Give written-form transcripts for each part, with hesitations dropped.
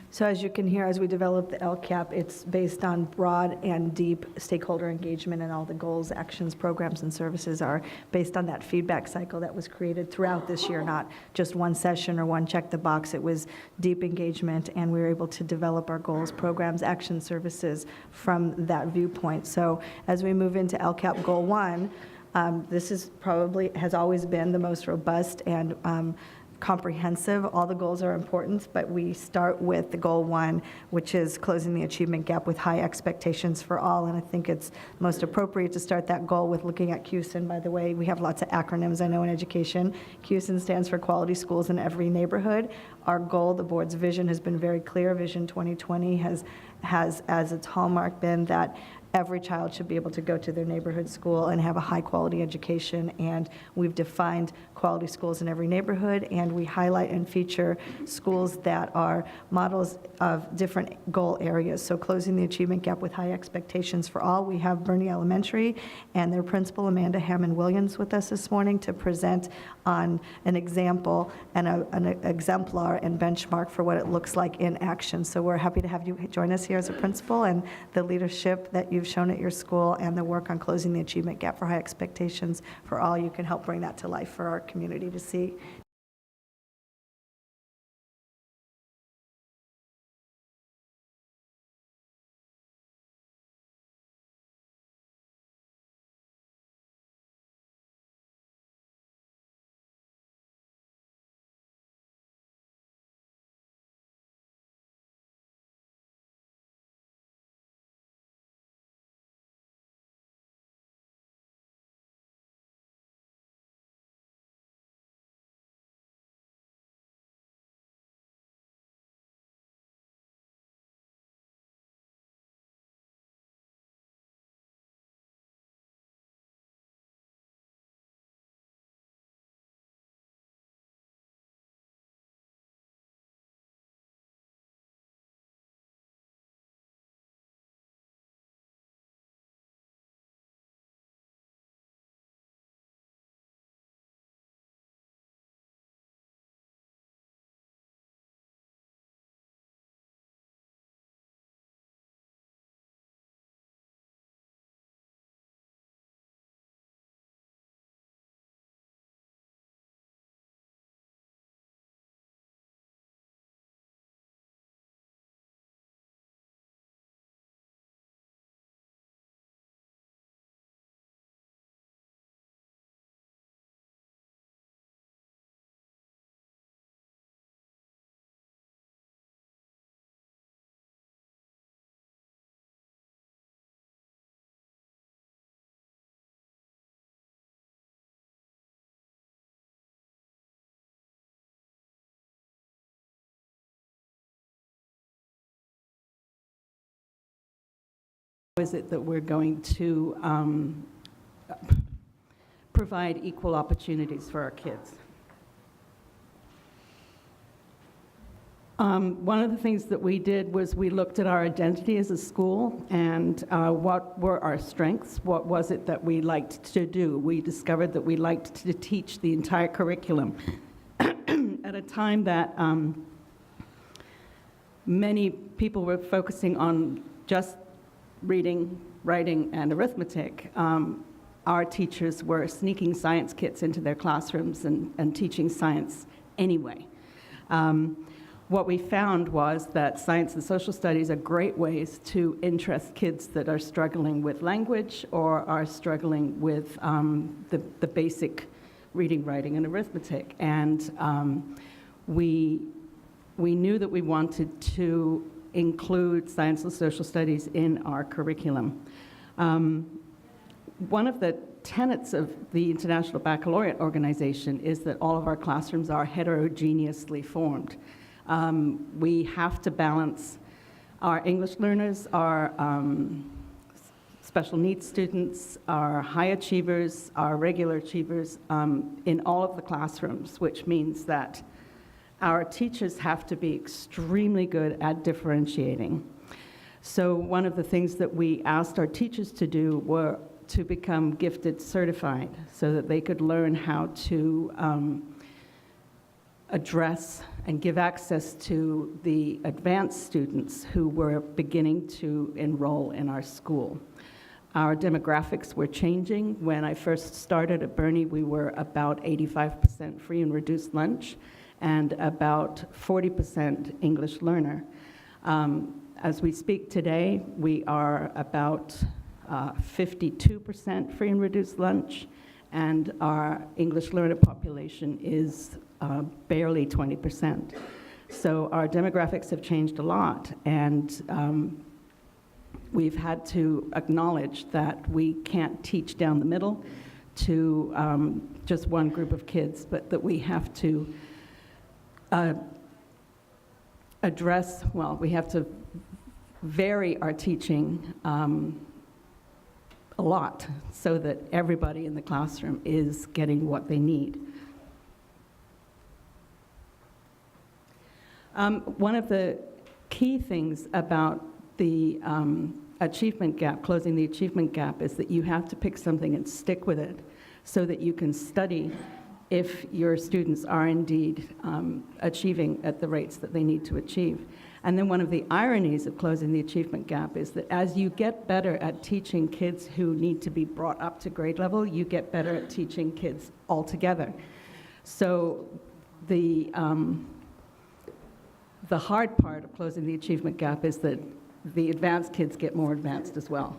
So as you can hear, as we develop the LCAP, it's based on broad and deep stakeholder engagement, and all the goals, actions, programs, and services are based on that feedback cycle that was created throughout this year, not just one session or one check the box. It was deep engagement, and we were able to develop our goals, programs, actions, services from that viewpoint. So as we move into LCAP Goal 1, this is probably has always been the most robust and comprehensive. All the goals are important, but we start with the Goal 1, which is closing the achievement gap with high expectations for all. And I think it's most appropriate to start that goal with looking at QSIN. By the way, we have lots of acronyms, I know, in education. QSIN stands for Quality Schools in Every Neighborhood. Our goal, the board's vision, has been very clear. Vision 2020 has as its hallmark been that every child should be able to go to their neighborhood school and have a high-quality education, and we've defined quality schools in every neighborhood, and we highlight and feature schools that are models of different goal areas. So closing the achievement gap with high expectations for all, we have Bernie Elementary and their principal, Amanda Hammond-Williams, with us this morning to present on an example and an exemplar and benchmark for what it looks like in action. So we're happy to have you join us here as a principal, and the leadership that you've shown at your school and the work on closing the achievement gap for high expectations for all, you can help bring that to life for our community to see. Is it that we're going to provide equal opportunities for our kids? One of the things that we did was we looked at our identity as a school and what were our strengths, what was it that we liked to do. We discovered that we liked to teach the entire curriculum at a time that many people were focusing on just reading, writing, and arithmetic. Our teachers were sneaking science kits into their classrooms and teaching science anyway. What we found was that science and social studies are great ways to interest kids that are struggling with language or are struggling with the basic reading, writing, and arithmetic. And we knew that we wanted to include science and social studies in our curriculum. One of the tenets of the International Baccalaureate Organization is that all of our classrooms are heterogeneously formed. We have to balance our English learners, our special needs students, our high achievers, our regular achievers in all of the classrooms, which means that our teachers have to be extremely good at differentiating. So one of the things that we asked our teachers to do were to become gifted certified so that they could learn how to address and give access to the advanced students who were beginning to enroll in our school. Our demographics were changing. When I first started at Bernie, we were about 85% free and reduced lunch and about 40% English learner. As we speak today, we are about 52% free and reduced lunch, and our English learner population is barely 20%. So our demographics have changed a lot, and we've had to acknowledge that we can't teach down the middle to just one group of kids, but that we have to we have to vary our teaching a lot so that everybody in the classroom is getting what they need. One of the key things about the achievement gap, closing the achievement gap, is that you have to pick something and stick with it so that you can study if your students are indeed achieving at the rates that they need to achieve. And then one of the ironies of closing the achievement gap is that as you get better at teaching kids who need to be brought up to grade level, you get better at teaching kids altogether. So the hard part of closing the achievement gap is that the advanced kids get more advanced as well.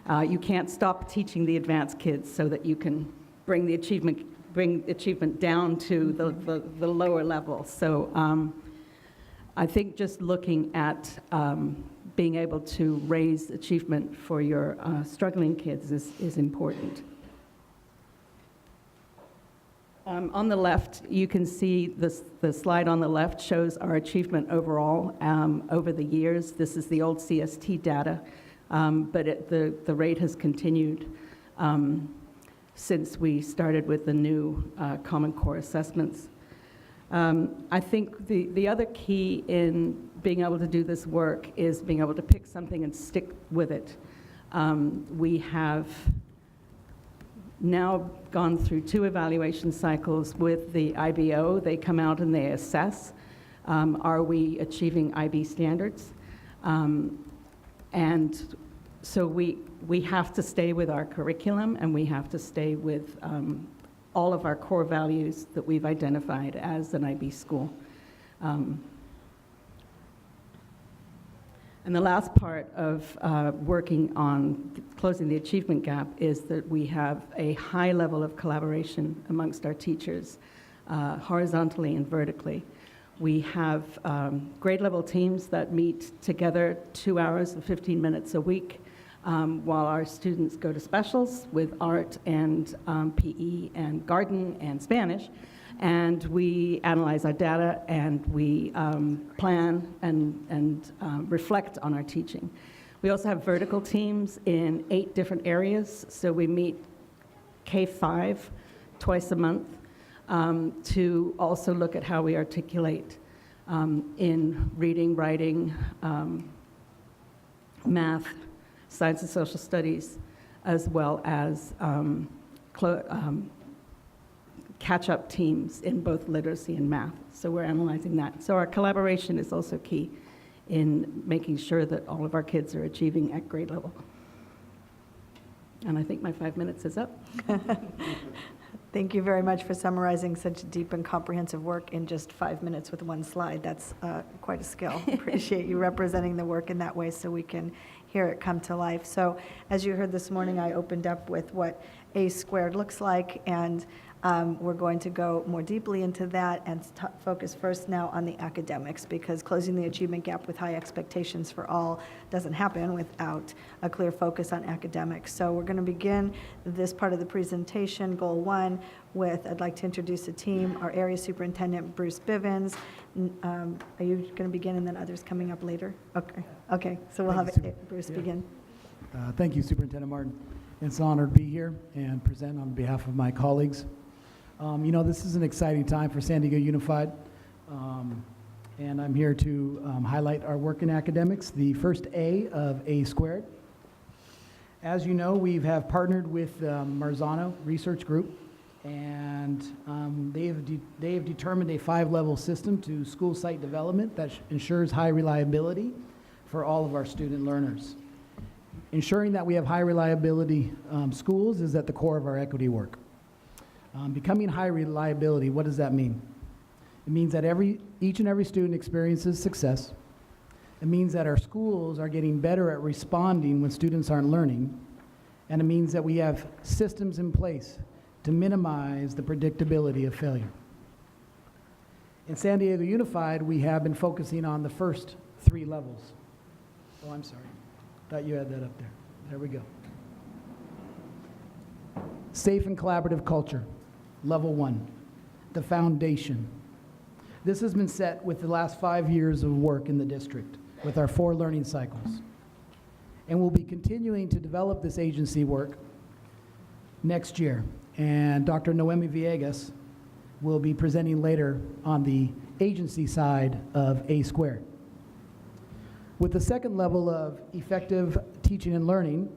You can't stop teaching the advanced kids so that you can bring the achievement down to the lower level. So I think just looking at being able to raise achievement for your struggling kids is important. On the left, you can see the slide on the left shows our achievement overall over the years. This is the old CST data, but the rate has continued since we started with the new Common Core assessments. I think the other key in being able to do this work is being able to pick something and stick with it. We have now gone through 2 evaluation cycles with the IBO. They come out and they assess, are we achieving IB standards? And so we have to stay with our curriculum, and we have to stay with all of our core values that we've identified as an IB school. And the last part of working on closing the achievement gap is that we have a high level of collaboration amongst our teachers, horizontally and vertically. We have grade level teams that meet together 2 hours and 15 minutes a week, while our students go to specials with art and PE and garden and Spanish. And we analyze our data, and we plan and reflect on our teaching. We also have vertical teams in 8 different areas. So we meet K-5 twice a month to also look at how we articulate in reading, writing, math, science and social studies, as well as catch-up teams in both literacy and math. So we're analyzing that. So our collaboration is also key in making sure that all of our kids are achieving at grade level. And I think my 5 minutes is up. Thank you very much for summarizing such deep and comprehensive work in just 5 minutes with one slide. That's quite a skill. Appreciate you representing the work in that way so we can hear it come to life. So as you heard this morning, I opened up with what A squared looks like, and we're going to go more deeply into that and focus first now on the academics, because closing the achievement gap with high expectations for all doesn't happen without a clear focus on academics. So we're going to begin this part of the presentation, Goal 1, with, I'd like to introduce the team, our Area Superintendent, Bruce Bivens. Are you going to begin and then others coming up later? Okay, so we'll have Bruce begin. Thank you, Superintendent Martin. It's an honor to be here and present on behalf of my colleagues. You know, this is an exciting time for San Diego Unified, and I'm here to highlight our work in academics, the first A of A squared. As you know, we have partnered with Marzano Research Group, And they have determined a 5-level system to school site development that ensures high reliability for all of our student learners. Ensuring that we have high reliability schools is at the core of our equity work. Becoming high reliability, what does that mean? It means that each and every student experiences success. It means that our schools are getting better at responding when students aren't learning. And it means that we have systems in place to minimize the predictability of failure. In San Diego Unified, we have been focusing on the first 3 levels. Oh, I'm sorry. Thought you had that up there. There we go. Safe and collaborative culture, level 1, the foundation. This has been set with the last 5 years of work in the district with our 4 learning cycles. And we'll be continuing to develop this agency work next year. And Dr. Noemi Villegas will be presenting later on the agency side of A Squared. With the second level of effective teaching and learning,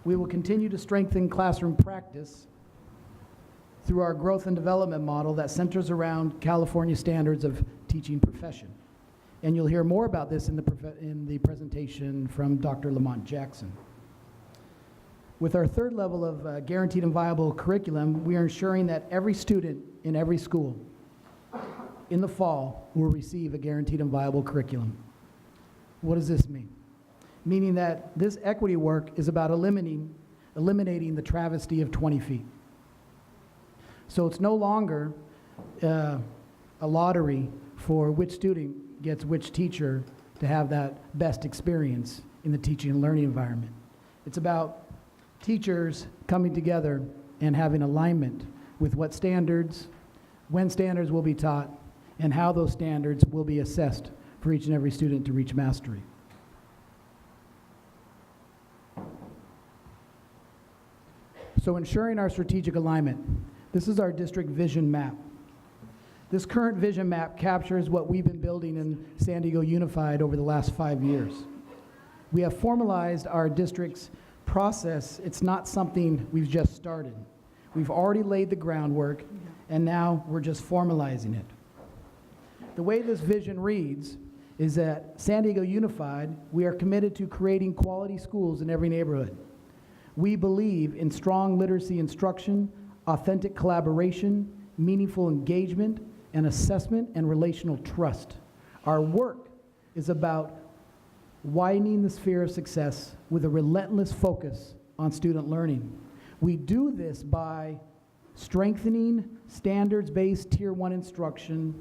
we will continue to strengthen classroom practice through our growth and development model that centers around California standards of teaching profession. And you'll hear more about this in the presentation from Dr. Lamont Jackson. With our third level of guaranteed and viable curriculum, we are ensuring that every student in every school in the fall will receive a guaranteed and viable curriculum. What does this mean? Meaning that this equity work is about eliminating the travesty of 20 feet. So it's no longer a lottery for which student gets which teacher to have that best experience in the teaching and learning environment. It's about teachers coming together and having alignment with what standards, when standards will be taught, and how those standards will be assessed for each and every student to reach mastery. So ensuring our strategic alignment. This is our district vision map. This current vision map captures what we've been building in San Diego Unified over the last 5 years. We have formalized our district's process. It's not something we've just started. We've already laid the groundwork, and now we're just formalizing it. The way this vision reads is that San Diego Unified, we are committed to creating quality schools in every neighborhood. We believe in strong literacy instruction, authentic collaboration, meaningful engagement, and assessment and relational trust. Our work is about widening the sphere of success with a relentless focus on student learning. We do this by strengthening standards-based Tier 1 instruction,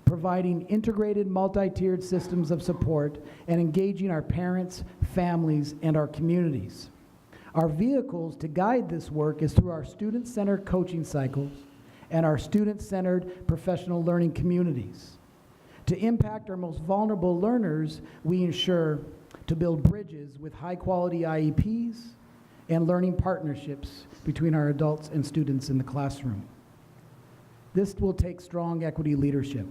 providing integrated multi-tiered systems of support, and engaging our parents, families, and our communities. Our vehicles to guide this work is through our student-centered coaching cycles and our student-centered professional learning communities. To impact our most vulnerable learners, we ensure to build bridges with high-quality IEPs and learning partnerships between our adults and students in the classroom. This will take strong equity leadership.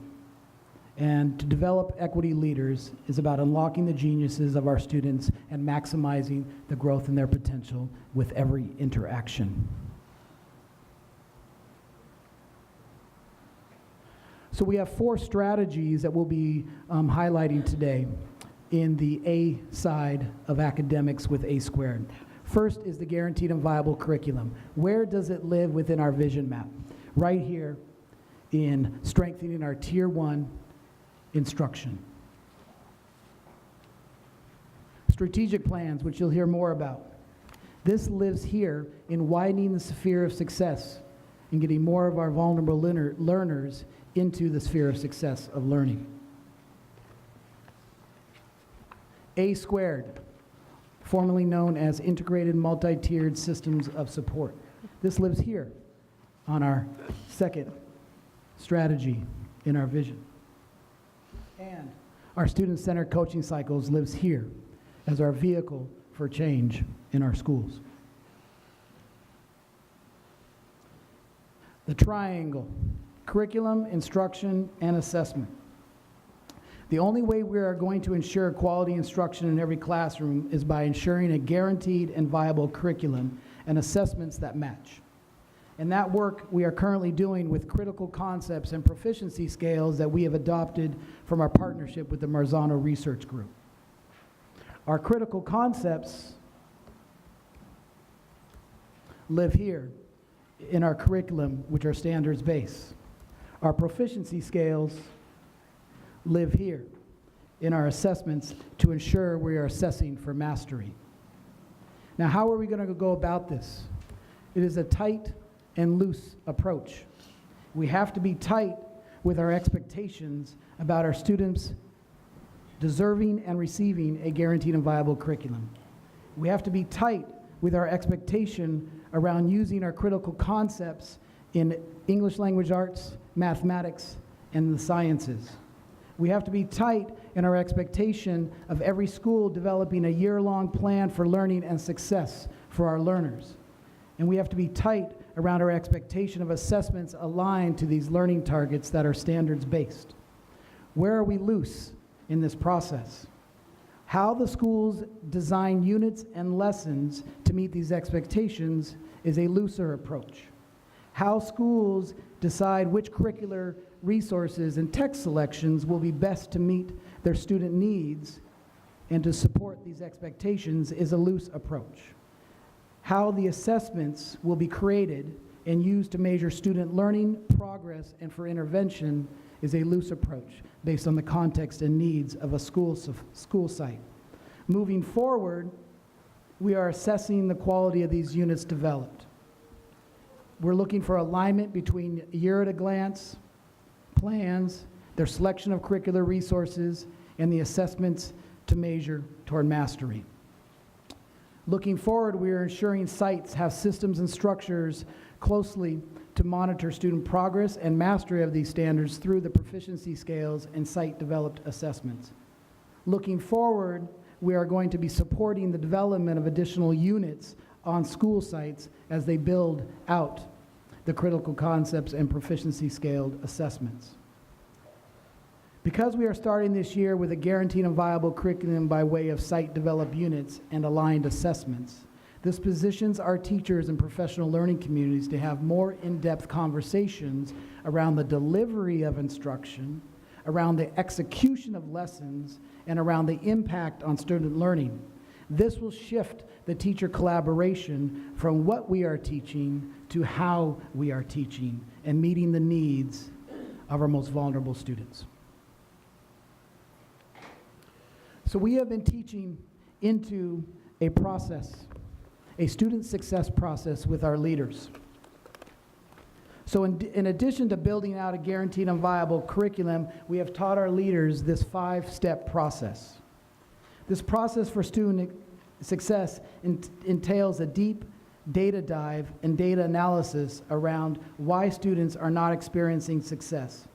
And to develop equity leaders is about unlocking the geniuses of our students and maximizing the growth in their potential with every interaction. So we have 4 strategies that we'll be highlighting today in the A side of academics with A Squared. First is the guaranteed and viable curriculum. Where does it live within our vision map? Right here in strengthening our Tier 1 instruction. Strategic plans, which you'll hear more about. This lives here in widening the sphere of success and getting more of our vulnerable learners into the sphere of success of learning. A Squared, formerly known as Integrated Multi-Tiered Systems of Support. This lives here on our second strategy in our vision. And our student-centered coaching cycles lives here as our vehicle for change in our schools. The triangle, curriculum, instruction, and assessment. The only way we are going to ensure quality instruction in every classroom is by ensuring a guaranteed and viable curriculum and assessments that match. And that work we are currently doing with critical concepts and proficiency scales that we have adopted from our partnership with the Marzano Research Group. Our critical concepts live here in our curriculum, which are standards-based. Our proficiency scales live here in our assessments to ensure we are assessing for mastery. Now, how are we going to go about this? It is a tight and loose approach. We have to be tight with our expectations about our students deserving and receiving a guaranteed and viable curriculum. We have to be tight with our expectation around using our critical concepts in English language arts, mathematics, and the sciences. We have to be tight in our expectation of every school developing a year-long plan for learning and success for our learners. And we have to be tight around our expectation of assessments aligned to these learning targets that are standards-based. Where are we loose in this process? How the schools design units and lessons to meet these expectations is a looser approach. How schools decide which curricular resources and text selections will be best to meet their student needs and to support these expectations is a loose approach. How the assessments will be created and used to measure student learning, progress, and for intervention is a loose approach based on the context and needs of a school site. Moving forward, we are assessing the quality of these units developed. We're looking for alignment between year-at-a-glance plans, their selection of curricular resources, and the assessments to measure toward mastery. Looking forward, we are ensuring sites have systems and structures closely to monitor student progress and mastery of these standards through the proficiency scales and site-developed assessments. Looking forward, we are going to be supporting the development of additional units on school sites as they build out the critical concepts and proficiency scaled assessments. Because we are starting this year with a guaranteed and viable curriculum by way of site-developed units and aligned assessments, this positions our teachers and professional learning communities to have more in-depth conversations around the delivery of instruction, around the execution of lessons, and around the impact on student learning. This will shift the teacher collaboration from what we are teaching to how we are teaching and meeting the needs of our most vulnerable students. So we have been teaching into a process, a student success process with our leaders. So in addition to building out a guaranteed and viable curriculum, we have taught our leaders this 5-step process. This process for student success entails a deep data dive and data analysis around why students are not experiencing success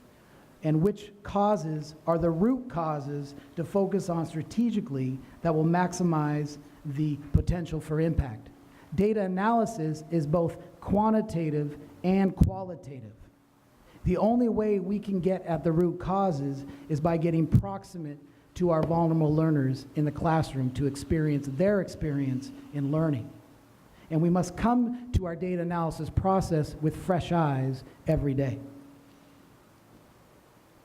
and which causes are the root causes to focus on strategically that will maximize the potential for impact. Data analysis is both quantitative and qualitative. The only way we can get at the root causes is by getting proximate to our vulnerable learners in the classroom to experience their experience in learning. And we must come to our data analysis process with fresh eyes every day.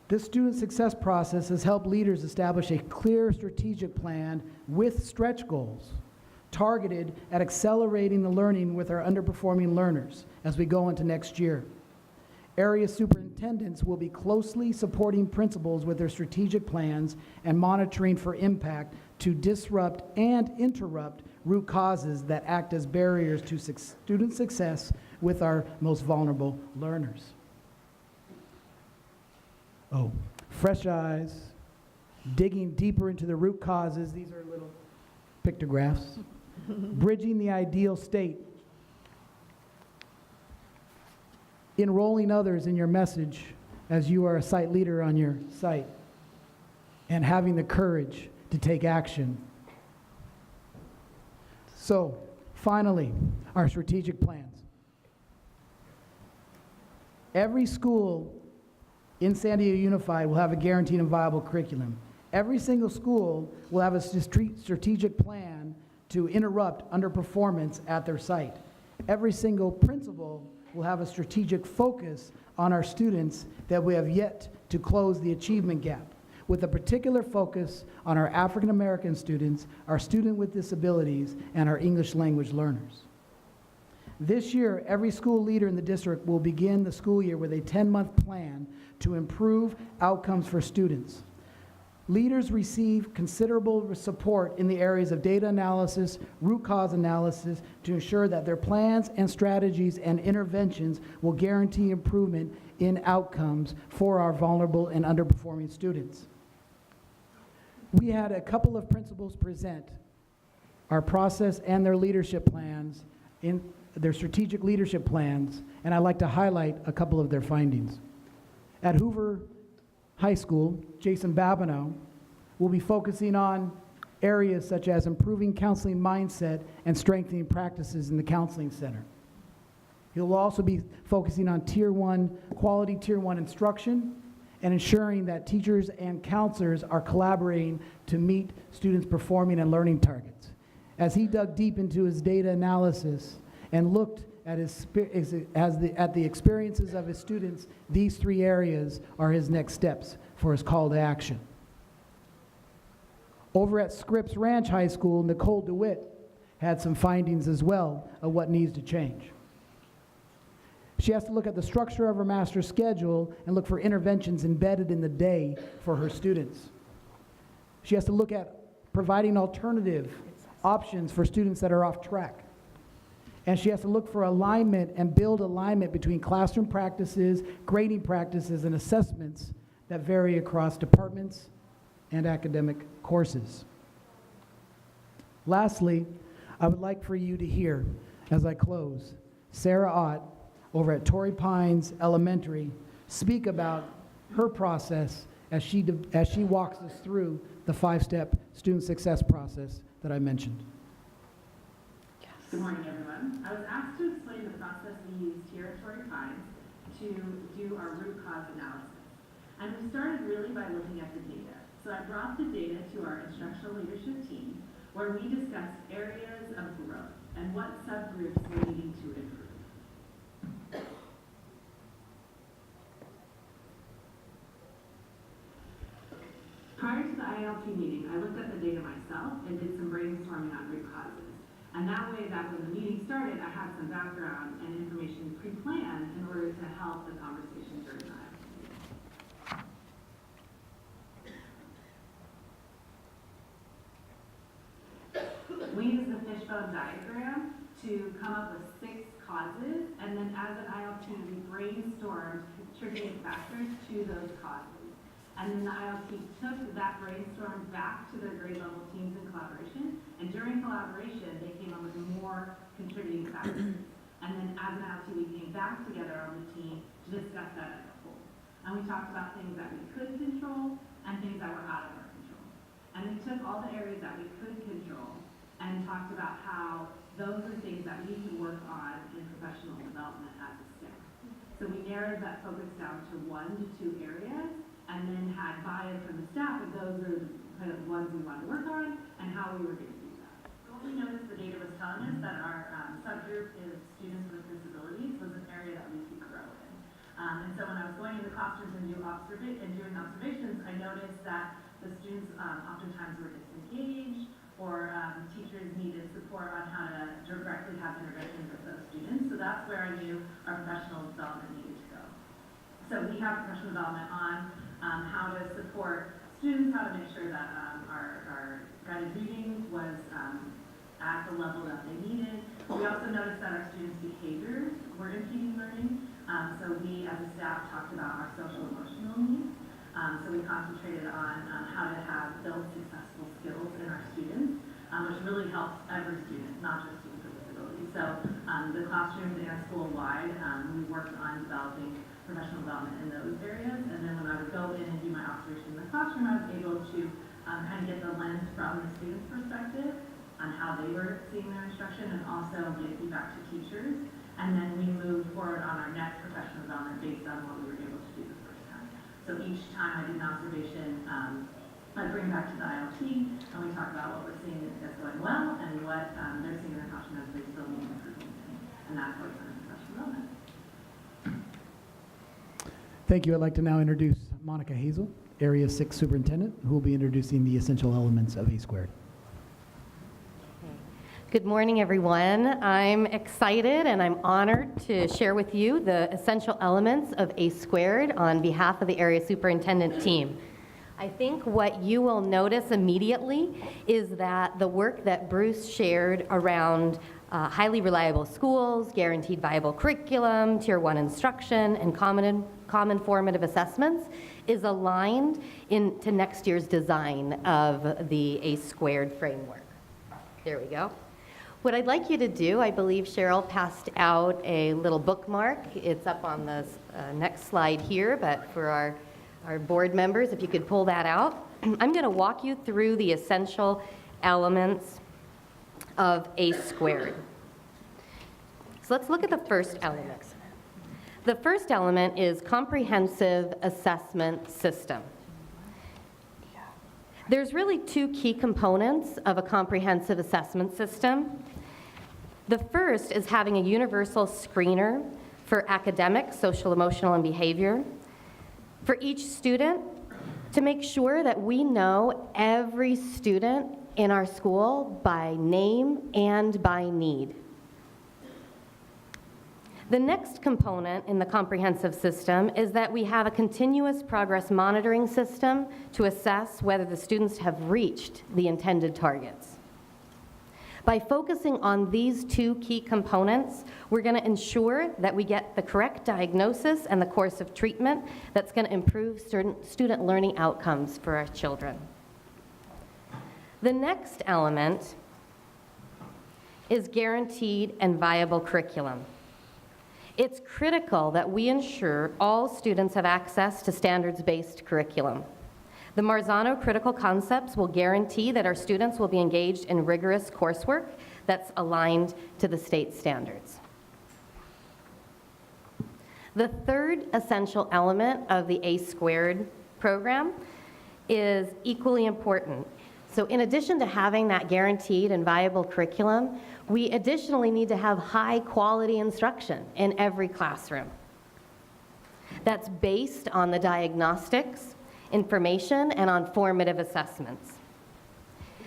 This student success process has helped leaders establish a clear strategic plan with stretch goals targeted at accelerating the learning with our underperforming learners as we go into next year. Area superintendents will be closely supporting principals with their strategic plans and monitoring for impact to disrupt and interrupt root causes that act as barriers to student success with our most vulnerable learners. Oh, fresh eyes, digging deeper into the root causes. These are little pictographs. Bridging the ideal state. Enrolling others in your message as you are a site leader on your site. And having the courage to take action. So, finally, our strategic plans. Every school in San Diego Unified will have a guaranteed and viable curriculum. Every single school will have a strategic plan to interrupt underperformance at their site. Every single principal will have a strategic focus on our students that we have yet to close the achievement gap, with a particular focus on our African American students, our students with disabilities, and our English language learners. This year, every school leader in the district will begin the school year with a 10-month plan to improve outcomes for students. Leaders receive considerable support in the areas of data analysis, root cause analysis, to ensure that their plans and strategies and interventions will guarantee improvement in outcomes for our vulnerable and underperforming students. We had a couple of principals present our process and their leadership plans, in their strategic leadership plans, and I'd like to highlight a couple of their findings. At Hoover High School, Jason Babineau will be focusing on areas such as improving counseling mindset and strengthening practices in the counseling center. He'll also be focusing on quality Tier 1 instruction and ensuring that teachers and counselors are collaborating to meet students' performing and learning targets. As he dug deep into his data analysis and looked at the experiences of his students, these 3 areas are his next steps for his call to action. Over at Scripps Ranch High School, Nicole DeWitt had some findings as well of what needs to change. She has to look at the structure of her master's schedule and look for interventions embedded in the day for her students. She has to look at providing alternative options for students that are off track. And she has to look for alignment and build alignment between classroom practices, grading practices, and assessments that vary across departments and academic courses. Lastly, I would like for you to hear, as I close, Sarah Ott over at Torrey Pines Elementary speak about her process as she walks us through the 5-step student success process that I mentioned. Good morning, everyone. I was asked to explain the process we used here at Torrey Pines to do our root cause analysis. And we started really by looking at the data. So I brought the data to our instructional leadership team, where we discussed areas of growth and what subgroups were needing to improve. Prior to the ILT meeting, I looked at the data myself and did some brainstorming on root causes. And that way, back when the meeting started, I had some background and information pre-planned in order to help the conversation during the ILT meeting. We used the fishbone diagram to come up with 6 causes, and then as an ILT, we brainstormed contributing factors to those causes. And then the ILT took that brainstorm back to their grade level teams in collaboration, and during collaboration, they came up with more contributing factors. And then as an ILT, we came back together on the team to discuss that as a whole. And we talked about things that we could control and things that were out of our control. And we took all the areas that we could control and talked about how those are things that we could work on in professional development as a staff. So we narrowed that focus down to 1 to 2 areas, and then had buy-in from the staff of those are the kind of ones we wanted to work on and how we were going to do that. What we noticed the data was telling us that our subgroup of students with disabilities was an area that we could grow in. And so when I was going into classrooms and doing observations, I noticed that the students oftentimes were disengaged, or teachers needed support on how to directly have interventions with those students. So that's where I knew our professional development needed to go. So we have professional development on how to support students, how to make sure that our guided reading was at the level that they needed. We also noticed that our students' behaviors were impeding learning. So we as a staff talked about our social emotional needs. So we concentrated on how to build successful skills in our students, which really helps every student, not just students with disabilities. So the classrooms and school-wide, we worked on developing professional development in those areas, and then when I would go in and do my observation in the classroom, I was able to kind of get the lens from the student's perspective on how they were seeing their instruction, and also get feedback to teachers. And then we moved forward on our next professional development based on what we were able to do the first time. So each time I did an observation, I'd bring back to the ILT, and we talk about what we're seeing that's going well, and what they're seeing in their classroom as they still need improvement in. And that's what we're in professional development. Thank you. I'd like to now introduce Monica Hazel, Area 6 Superintendent, who will be introducing the essential elements of A squared. Good morning, everyone. I'm excited and I'm honored to share with you the essential elements of A squared on behalf of the Area Superintendent team. I think what you will notice immediately is that the work that Bruce shared around highly reliable schools, guaranteed viable curriculum, Tier 1 instruction, and common formative assessments is aligned into next year's design of the A squared framework. There we go. What I'd like you to do, I believe Cheryl passed out a little bookmark. It's up on the next slide here, but for our board members, if you could pull that out. I'm going to walk you through the essential elements of A squared. So let's look at the first element. The first element is comprehensive assessment system. There's really two key components of a comprehensive assessment system. The first is having a universal screener for academic, social, emotional, and behavior for each student to make sure that we know every student in our school by name and by need. The next component in the comprehensive system is that we have a continuous progress monitoring system to assess whether the students have reached the intended targets. By focusing on these two key components, we're going to ensure that we get the correct diagnosis and the course of treatment that's going to improve student learning outcomes for our children. The next element is guaranteed and viable curriculum. It's critical that we ensure all students have access to standards-based curriculum. The Marzano critical concepts will guarantee that our students will be engaged in rigorous coursework that's aligned to the state standards. The third essential element of the A squared program is equally important. So in addition to having that guaranteed and viable curriculum, we additionally need to have high quality instruction in every classroom. That's based on the diagnostics, information, and on formative assessments.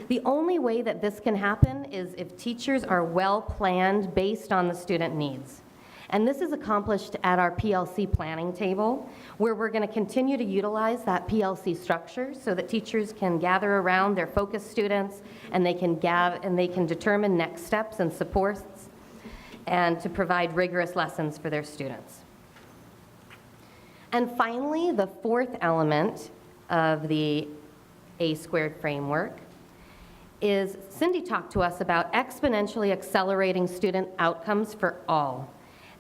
The only way that this can happen is if teachers are well planned based on the student needs. And this is accomplished at our PLC planning table, where we're going to continue to utilize that PLC structure so that teachers can gather around their focus students and they can determine next steps and supports and to provide rigorous lessons for their students. And finally, the fourth element of the A squared framework is Cindy talked to us about exponentially accelerating student outcomes for all.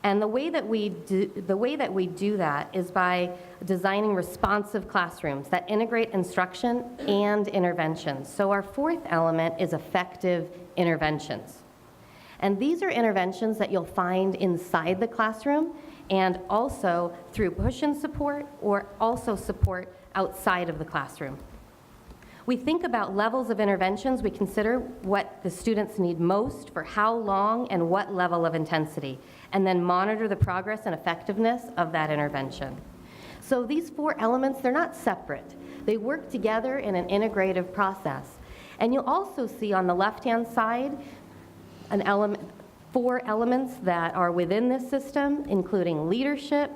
And the way that we do that is by designing responsive classrooms that integrate instruction and interventions. So our fourth element is effective interventions. And these are interventions that you'll find inside the classroom and also through push-in support or also support outside of the classroom. We think about levels of interventions. We consider what the students need most for how long and what level of intensity, and then monitor the progress and effectiveness of that intervention. So these four elements, they're not separate. They work together in an integrative process. And you'll also see on the left-hand side four elements that are within this system, including leadership,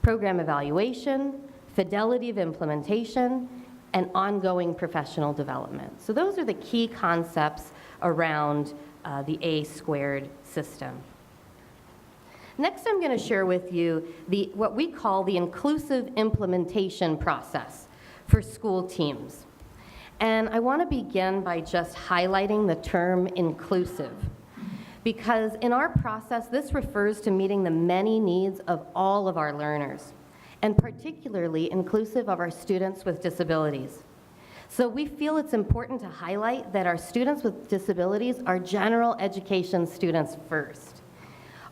program evaluation, fidelity of implementation, and ongoing professional development. So those are the key concepts around the A squared system. Next, I'm going to share with you what we call the inclusive implementation process for school teams. And I want to begin by just highlighting the term inclusive, because in our process, this refers to meeting the many needs of all of our learners, and particularly inclusive of our students with disabilities. So we feel it's important to highlight that our students with disabilities are general education students first.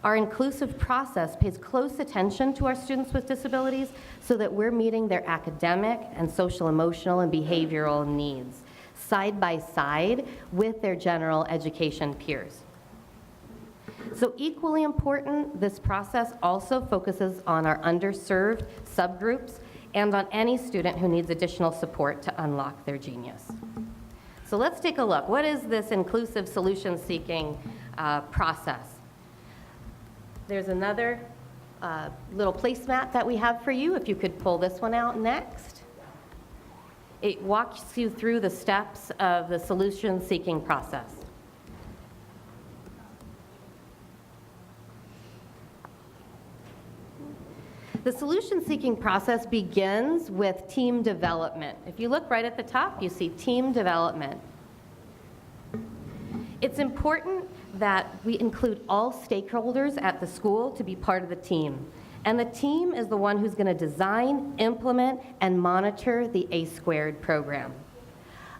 Our inclusive process pays close attention to our students with disabilities so that we're meeting their academic and social, emotional, and behavioral needs side by side with their general education peers. So equally important, this process also focuses on our underserved subgroups and on any student who needs additional support to unlock their genius. So let's take a look. What is this inclusive solution-seeking process? There's another little placemat that we have for you, if you could pull this one out next. It walks you through the steps of the solution-seeking process. The solution-seeking process begins with team development. If you look right at the top, you see team development. It's important that we include all stakeholders at the school to be part of the team. And the team is the one who's going to design, implement, and monitor the A² program.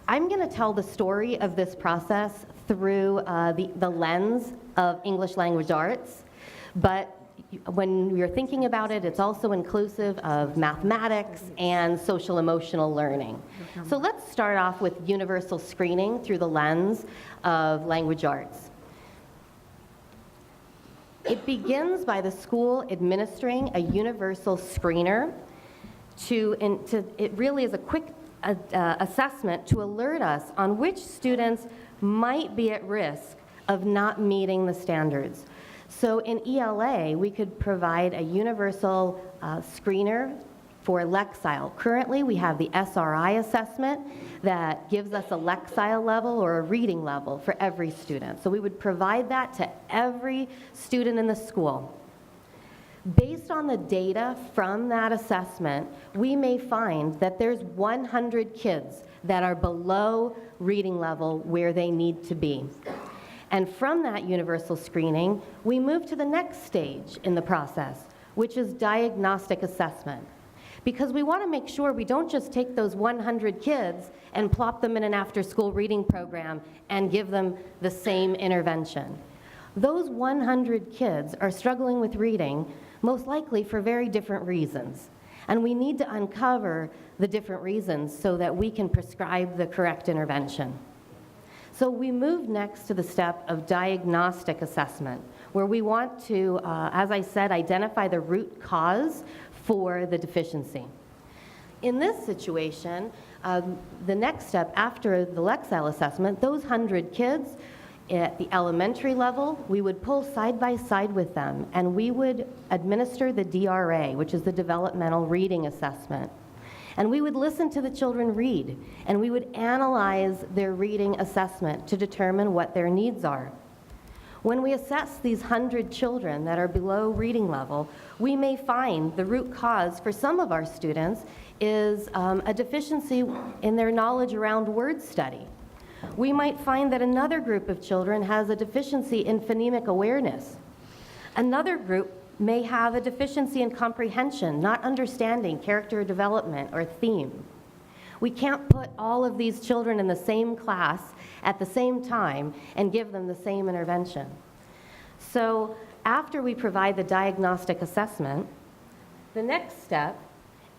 I'm going to tell the story of this process through the lens of English language arts, but when you're thinking about it, it's also inclusive of mathematics and social emotional learning. So let's start off with universal screening through the lens of language arts. It begins by the school administering a universal screener it really is a quick assessment to alert us on which students might be at risk of not meeting the standards. So in ELA, we could provide a universal screener for Lexile. Currently, we have the SRI assessment that gives us a Lexile level or a reading level for every student. So we would provide that to every student in the school. Based on the data from that assessment, we may find that there's 100 kids that are below reading level where they need to be. And from that universal screening, we move to the next stage in the process, which is diagnostic assessment. Because we want to make sure we don't just take those 100 kids and plop them in an after-school reading program and give them the same intervention. Those 100 kids are struggling with reading, most likely for very different reasons. And we need to uncover the different reasons so that we can prescribe the correct intervention. So we move next to the step of diagnostic assessment, where we want to, as I said, identify the root cause for the deficiency. In this situation, the next step after the Lexile assessment, those 100 kids at the elementary level, we would pull side by side with them, and we would administer the DRA, which is the Developmental Reading Assessment. And we would listen to the children read, and we would analyze their reading assessment to determine what their needs are. When we assess these 100 children that are below reading level, we may find the root cause for some of our students is a deficiency in their knowledge around word study. We might find that another group of children has a deficiency in phonemic awareness. Another group may have a deficiency in comprehension, not understanding character development or theme. We can't put all of these children in the same class at the same time and give them the same intervention. So after we provide the diagnostic assessment, the next step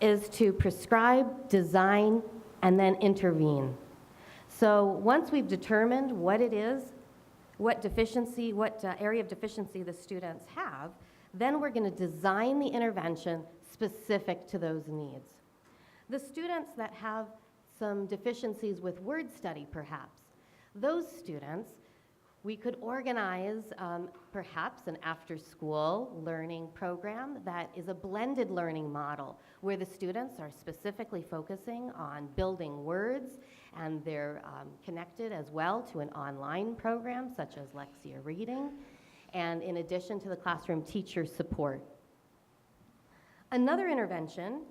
is to prescribe, design, and then intervene. So once we've determined what it is, what deficiency, what area of deficiency the students have, then we're going to design the intervention specific to those needs. The students that have some deficiencies with word study, perhaps, those students, we could organize perhaps an after-school learning program that is a blended learning model where the students are specifically focusing on building words, and they're connected as well to an online program such as Lexia Reading, and in addition to the classroom teacher support. Another intervention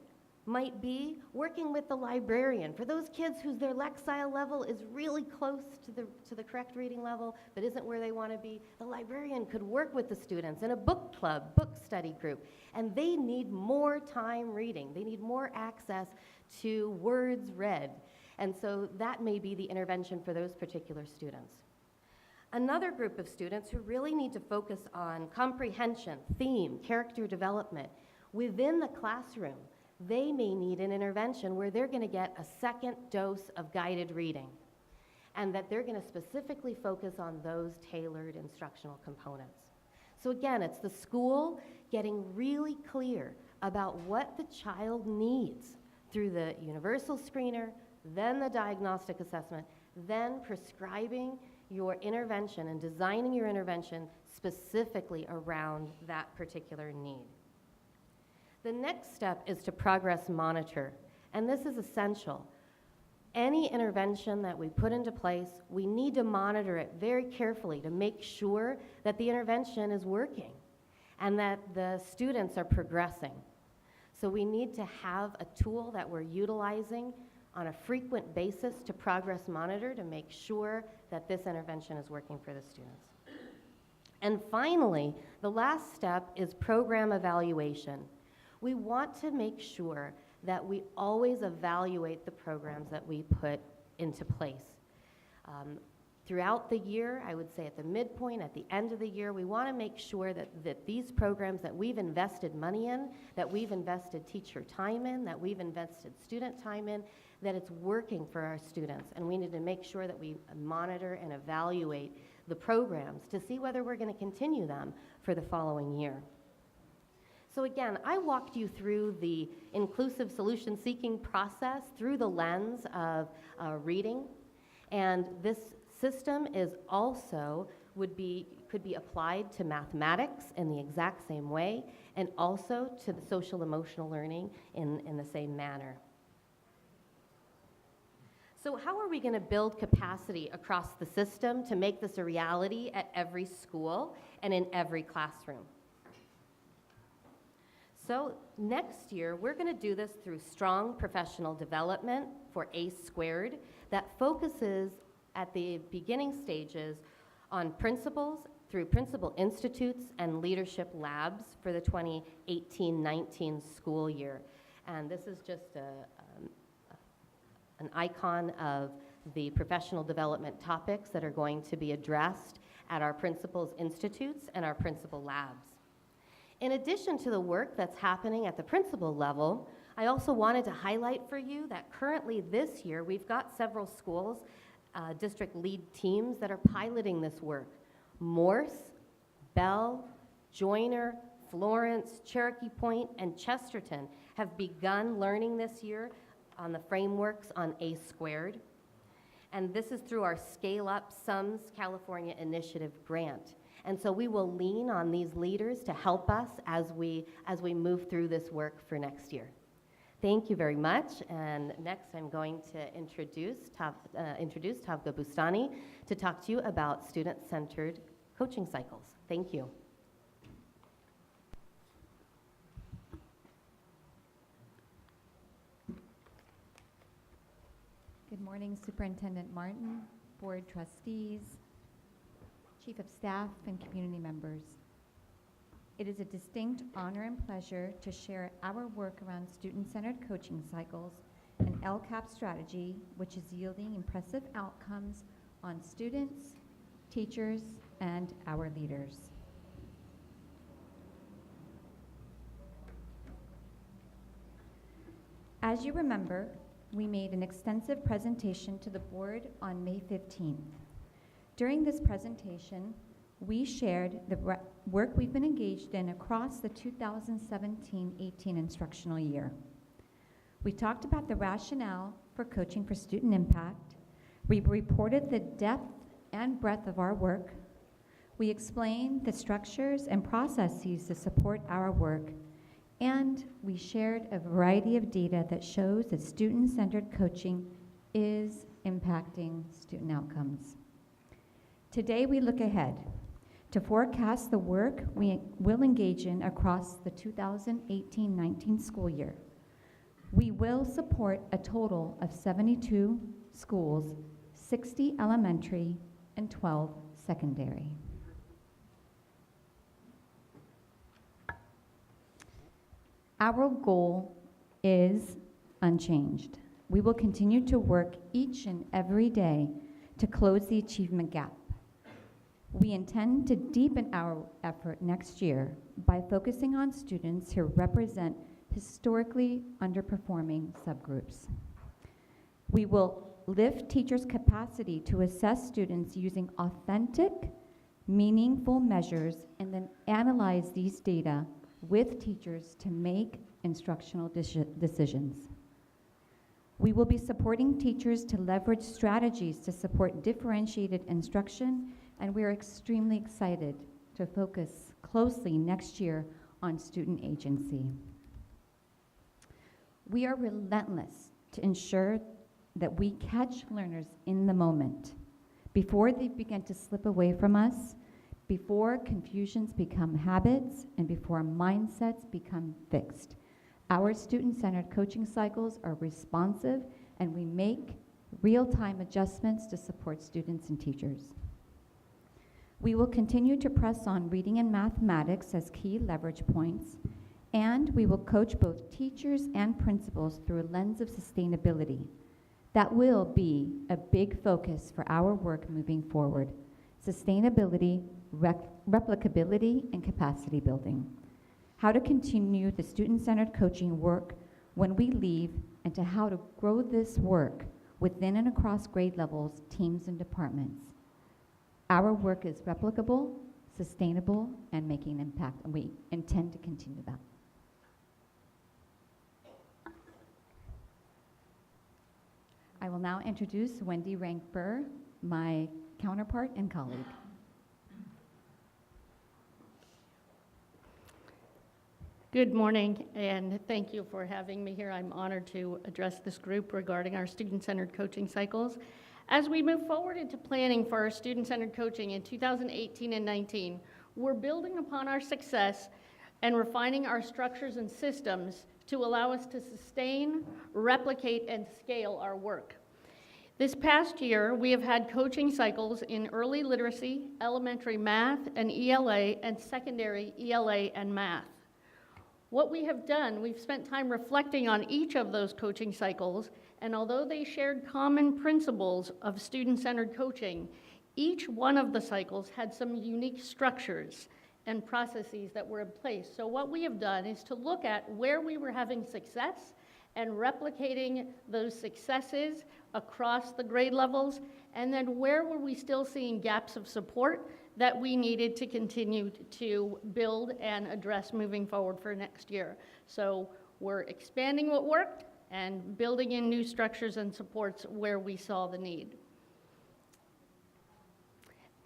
might be working with the librarian. For those kids whose their Lexile level is really close to the correct reading level but isn't where they want to be, the librarian could work with the students in a book club, book study group, and they need more time reading. They need more access to words read, and so that may be the intervention for those particular students. Another group of students who really need to focus on comprehension, theme, character development within the classroom, they may need an intervention where they're going to get a second dose of guided reading, and that they're going to specifically focus on those tailored instructional components. So again, it's the school getting really clear about what the child needs through the universal screener, then the diagnostic assessment, then prescribing your intervention and designing your intervention specifically around that particular need. The next step is to progress monitor, and this is essential. Any intervention that we put into place, we need to monitor it very carefully to make sure that the intervention is working and that the students are progressing. So we need to have a tool that we're utilizing on a frequent basis to progress monitor to make sure that this intervention is working for the students. And finally, the last step is program evaluation. We want to make sure that we always evaluate the programs that we put into place. Throughout the year, I would say at the midpoint, at the end of the year, we want to make sure that these programs that we've invested money in, that we've invested teacher time in, that we've invested student time in, that it's working for our students. And we need to make sure that we monitor and evaluate the programs to see whether we're going to continue them for the following year. So again, I walked you through the inclusive solution seeking process through the lens of reading, and this system is also could be applied to mathematics in the exact same way, and also to the social emotional learning in the same manner. So how are we going to build capacity across the system to make this a reality at every school and in every classroom? So next year, we're going to do this through strong professional development for ACE squared that focuses at the beginning stages on principals through principal institutes and leadership labs for the 2018-19 school year. And this is just an icon of the professional development topics that are going to be addressed at our principals institutes and our principal labs. In addition to the work that's happening at the principal level, I also wanted to highlight for you that currently this year we've got several schools, district lead teams that are piloting this work. Morse, Bell, Joyner, Florence, Cherokee Point, and Chesterton have begun learning this year on the frameworks on ACE squared. And this is through our Scale Up Sums California Initiative grant. And so we will lean on these leaders to help us as we move through this work for next year. Thank you very much. And next I'm going to introduce Tavga Bustani to talk to you about student-centered coaching cycles. Thank you. Good morning, Superintendent Martin, Board Trustees, Chief of Staff, and community members. It is a distinct honor and pleasure to share our work around student-centered coaching cycles, an LCAP strategy which is yielding impressive outcomes on students, teachers, and our leaders. As you remember, we made an extensive presentation to the board on May 15th. During this presentation, we shared the work we've been engaged in across the 2017-18 instructional year. We talked about the rationale for coaching for student impact. We reported the depth and breadth of our work. We explained the structures and processes to support our work. And we shared a variety of data that shows that student-centered coaching is impacting student outcomes. Today, we look ahead to forecast the work we will engage in across the 2018-19 school year. We will support a total of 72 schools, 60 elementary, and 12 secondary. Our goal is unchanged. We will continue to work each and every day to close the achievement gap. We intend to deepen our effort next year by focusing on students who represent historically underperforming subgroups. We will lift teachers' capacity to assess students using authentic meaningful measures, and then analyze these data with teachers to make instructional decisions. We will be supporting teachers to leverage strategies to support differentiated instruction, and we are extremely excited to focus closely next year on student agency. We are relentless to ensure that we catch learners in the moment, before they begin to slip away from us, before confusions become habits, and before mindsets become fixed. Our student-centered coaching cycles are responsive, and we make real-time adjustments to support students and teachers. We will continue to press on reading and mathematics as key leverage points, and we will coach both teachers and principals through a lens of sustainability. That will be a big focus for our work moving forward. Sustainability, replicability, and capacity building. How to continue the student-centered coaching work when we leave, and to how to grow this work within and across grade levels, teams, and departments. Our work is replicable, sustainable, and making an impact, and we intend to continue that. I will now introduce Wendy Rangpur, my counterpart and colleague. Good morning, and thank you for having me here. I'm honored to address this group regarding our student-centered coaching cycles. As we move forward into planning for our student-centered coaching in 2018 and 19, we're building upon our success and refining our structures and systems to allow us to sustain, replicate, and scale our work. This past year, we have had coaching cycles in early literacy, elementary math and ELA, and secondary ELA and math. What we have done, we've spent time reflecting on each of those coaching cycles, and although they shared common principles of student-centered coaching, each one of the cycles had some unique structures and processes that were in place. So what we have done is to look at where we were having success and replicating those successes across the grade levels, and then where were we still seeing gaps of support that we needed to continue to build and address moving forward for next year. So we're expanding what worked and building in new structures and supports where we saw the need.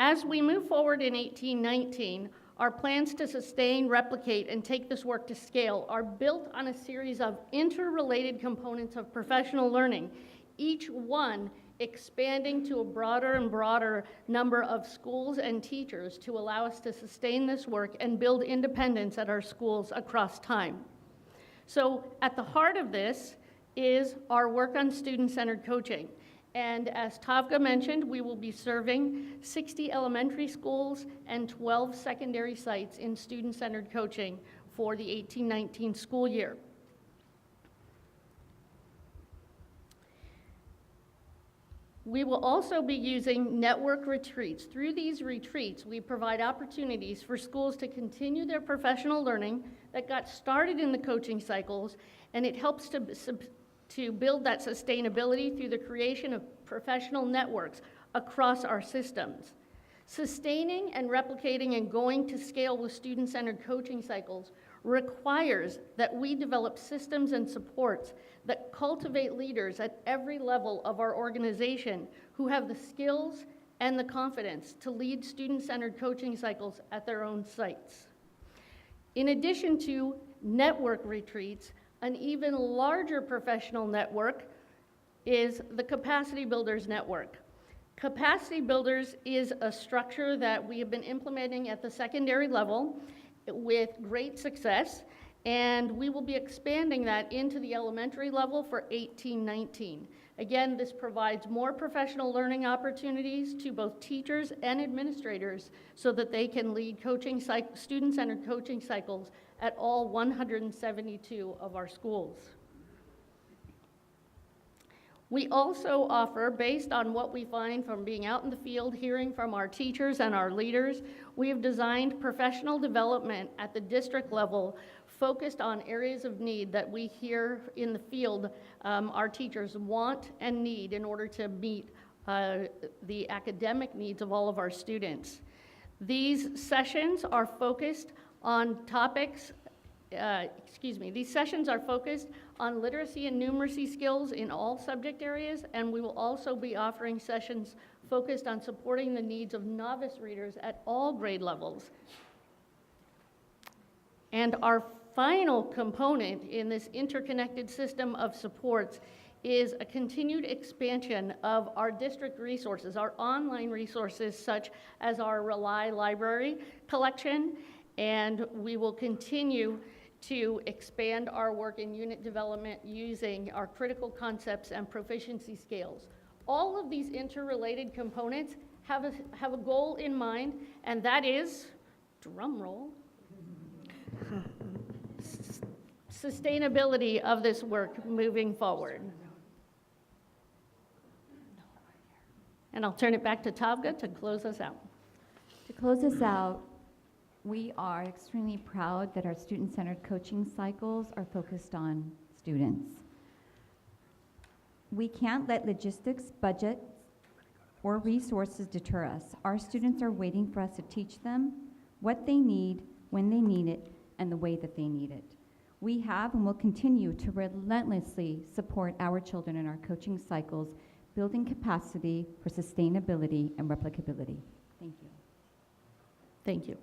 As we move forward in 18-19, our plans to sustain, replicate, and take this work to scale are built on a series of interrelated components of professional learning, each one expanding to a broader and broader number of schools and teachers to allow us to sustain this work and build independence at our schools across time. So at the heart of this is our work on student-centered coaching. And as Tavka mentioned, we will be serving 60 elementary schools and 12 secondary sites in student-centered coaching for the 18-19 school year. We will also be using network retreats. Through these retreats, we provide opportunities for schools to continue their professional learning that got started in the coaching cycles, and it helps to build that sustainability through the creation of professional networks across our systems. Sustaining and replicating and going to scale with student-centered coaching cycles requires that we develop systems and supports that cultivate leaders at every level of our organization who have the skills and the confidence to lead student-centered coaching cycles at their own sites. In addition to network retreats, an even larger professional network is the Capacity Builders Network. Capacity Builders is a structure that we have been implementing at the secondary level with great success, and we will be expanding that into the elementary level for 18-19. Again, this provides more professional learning opportunities to both teachers and administrators so that they can lead student-centered coaching cycles at all 172 of our schools. We also offer, based on what we find from being out in the field, hearing from our teachers and our leaders, we have designed professional development at the district level focused on areas of need that we hear in the field our teachers want and need in order to meet the academic needs of all of our students. These sessions are focused on topics, these sessions are focused on literacy and numeracy skills in all subject areas, and we will also be offering sessions focused on supporting the needs of novice readers at all grade levels. And our final component in this interconnected system of supports is a continued expansion of our district resources, our online resources such as our Rely Library collection, and we will continue to expand our work in unit development using our critical concepts and proficiency scales. All of these interrelated components have a goal in mind, and that is, drum roll, sustainability of this work moving forward. And I'll turn it back to Tavga to close us out. To close us out, we are extremely proud that our student-centered coaching cycles are focused on students. We can't let logistics, budgets, or resources deter us. Our students are waiting for us to teach them what they need, when they need it, and the way that they need it. We have and will continue to relentlessly support our children in our coaching cycles, building capacity for sustainability and replicability. Thank you. Thank you.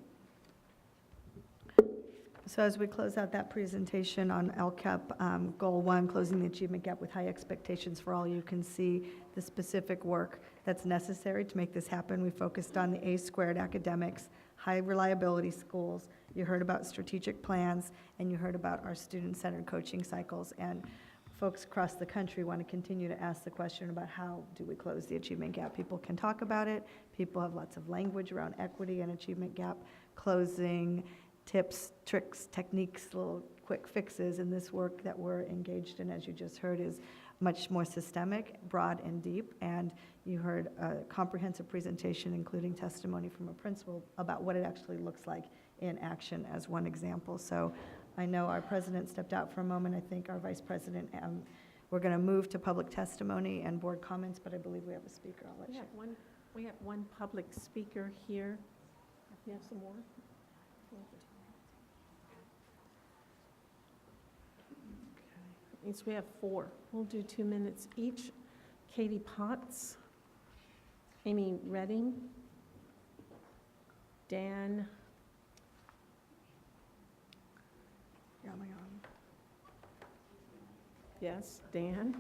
So as we close out that presentation on LCAP, Goal 1, closing the achievement gap with high expectations for all, you can see the specific work that's necessary to make this happen. We focused on the A-squared academics, high reliability schools. You heard about strategic plans, and you heard about our student-centered coaching cycles. And folks across the country want to continue to ask the question about how do we close the achievement gap. People can talk about it. People have lots of language around equity and achievement gap closing, tips, tricks, techniques, little quick fixes, and this work that we're engaged in, as you just heard, is much more systemic, broad, and deep. And you heard a comprehensive presentation, including testimony from a principal, about what it actually looks like in action as one example. So I know our president stepped out for a moment. I think our vice president, we're going to move to public testimony and board comments, but I believe we have a speaker. I'll let you. We have one public speaker here. You have some more? Means we have 4. We'll do 2 minutes each. Katie Potts, Amy Redding, Dan. Yeah, my God. Yes, Dan.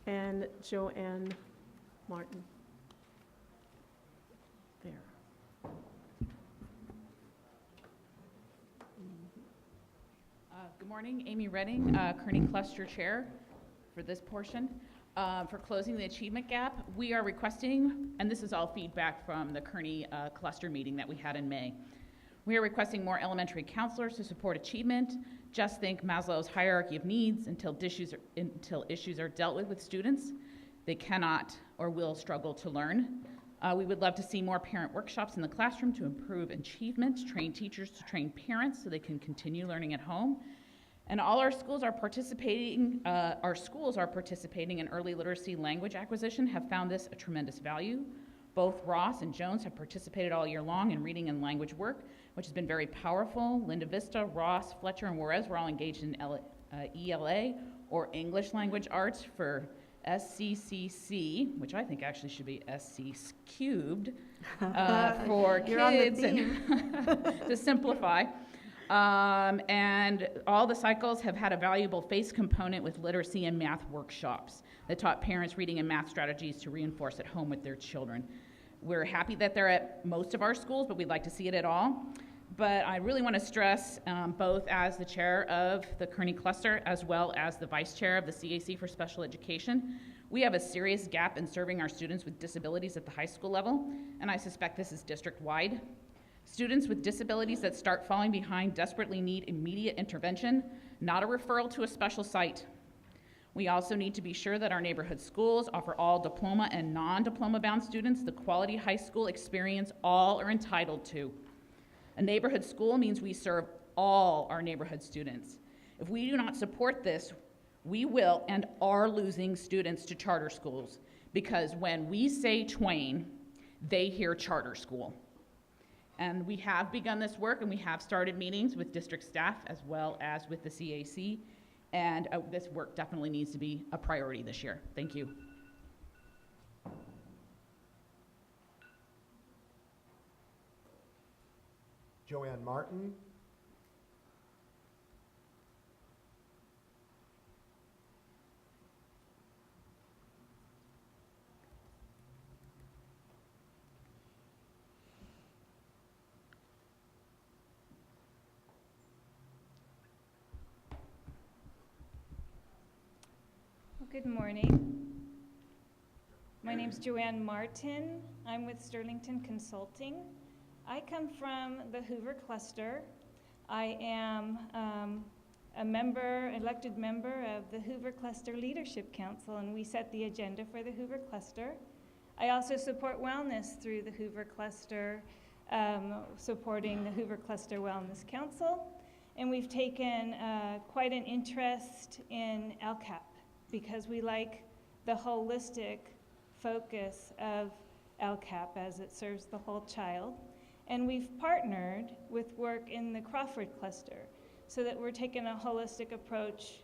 And Joanne Martin. There. Good morning, Amy Redding, Kearney Cluster Chair for this portion. For closing the achievement gap, we are requesting, and this is all feedback from the Kearney cluster meeting that we had in May. We are requesting more elementary counselors to support achievement. Just think Maslow's hierarchy of needs until issues are dealt with students. They cannot or will struggle to learn. We would love to see more parent workshops in the classroom to improve achievement, train teachers to train parents so they can continue learning at home. And all our schools are participating, in early literacy language acquisition, have found this a tremendous value. Both Ross and Jones have participated all year long in reading and language work, which has been very powerful. Linda Vista, Ross, Fletcher, and Juarez were all engaged in ELA, or English Language Arts, for SCCC, which I think actually should be SC cubed, for kids and to simplify. And all the cycles have had a valuable FACE component with literacy and math workshops that taught parents reading and math strategies to reinforce at home with their children. We're happy that they're at most of our schools, but we'd like to see it at all. But I really want to stress, both as the chair of the Kearney Cluster as well as the vice chair of the CAC for Special Education, we have a serious gap in serving our students with disabilities at the high school level, and I suspect this is district-wide. Students with disabilities that start falling behind desperately need immediate intervention, not a referral to a special site. We also need to be sure that our neighborhood schools offer all diploma and non-diploma bound students the quality high school experience all are entitled to. A neighborhood school means we serve all our neighborhood students. If we do not support this, we will and are losing students to charter schools, because when we say Twain, they hear charter school. And we have begun this work, and we have started meetings with district staff as well as with the CAC, and this work definitely needs to be a priority this year. Thank you. Joanne Martin. Good morning. My name's Joanne Martin. I'm with Sterlington Consulting. I come from the Hoover Cluster. I am elected member of the Hoover Cluster Leadership Council, and we set the agenda for the Hoover Cluster. I also support wellness through the Hoover Cluster, supporting the Hoover Cluster Wellness Council. And we've taken quite an interest in LCAP, because we like the holistic focus of LCAP as it serves the whole child. And we've partnered with work in the Crawford cluster so that we're taking a holistic approach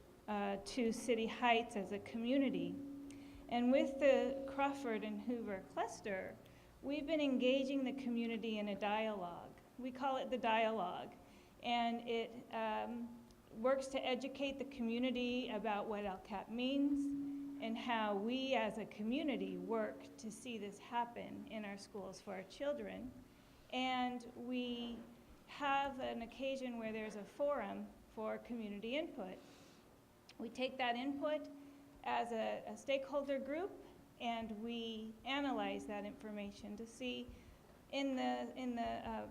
to City Heights as a community. And with the Crawford and Hoover cluster, we've been engaging the community in a dialogue. We call it the dialogue. And it works to educate the community about what LCAP means and how we as a community work to see this happen in our schools for our children. And we have an occasion where there's a forum for community input. We take that input as a stakeholder group, and we analyze that information to see in the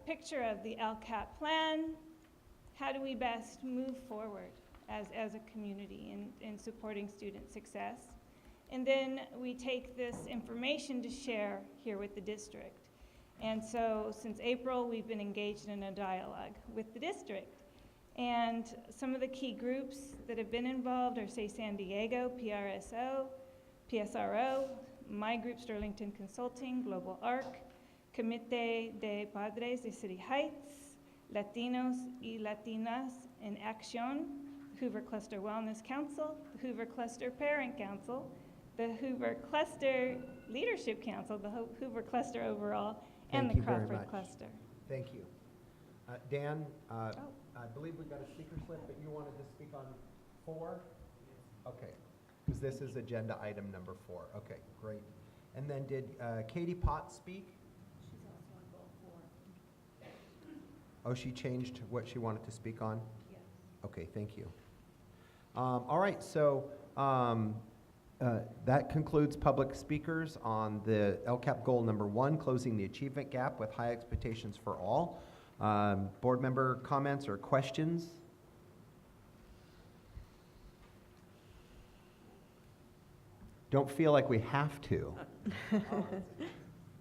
picture of the LCAP plan, how do we best move forward as a community in supporting student success? And then we take this information to share here with the district. And so since April, we've been engaged in a dialogue with the district. And some of the key groups that have been involved are, say, San Diego, PSRO, my group, Sterlington Consulting, Global ARC, Comité de Padres de City Heights, Latinos y Latinas en Acción, Hoover Cluster Wellness Council, the Hoover Cluster Parent Council, the Hoover Cluster Leadership Council, the Hoover Cluster overall, and the Crawford Cluster. Thank you. Dan, I believe we got a speaker slip, but you wanted to speak on 4? Okay, because this is agenda item number 4. Okay, great. And then did Katie Potts speak? She's also on goal 4. Oh, she changed what she wanted to speak on? Yes. Okay, thank you. All right, so that concludes public speakers on the LCAP goal number 1, closing the achievement gap with high expectations for all. Board member comments or questions? Don't feel like we have to.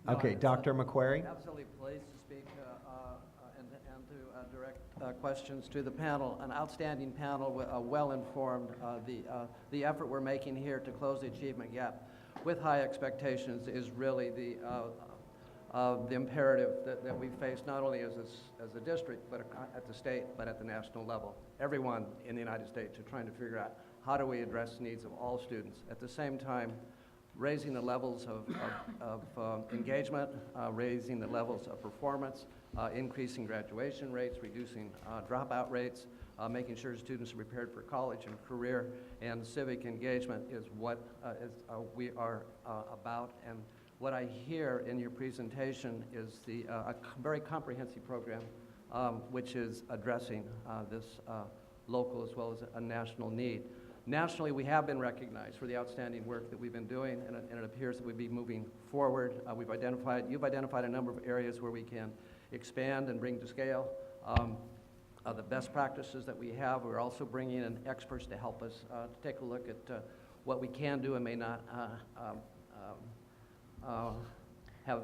Okay, Dr. McQuarrie? Absolutely pleased to speak and to direct questions to the panel. An outstanding panel, well-informed. The effort we're making here to close the achievement gap with high expectations is really the imperative that we face not only as a district, but at the state, but at the national level. Everyone in the United States are trying to figure out how do we address the needs of all students. At the same time, raising the levels of engagement, raising the levels of performance, increasing graduation rates, reducing dropout rates, making sure students are prepared for college and career, and civic engagement is what we are about. And what I hear in your presentation is a very comprehensive program which is addressing this local as well as a national need. Nationally, we have been recognized for the outstanding work that we've been doing, and it appears that we'll be moving forward. You've identified a number of areas where we can expand and bring to scale the best practices that we have. We're also bringing in experts to help us to take a look at what we can do and may not have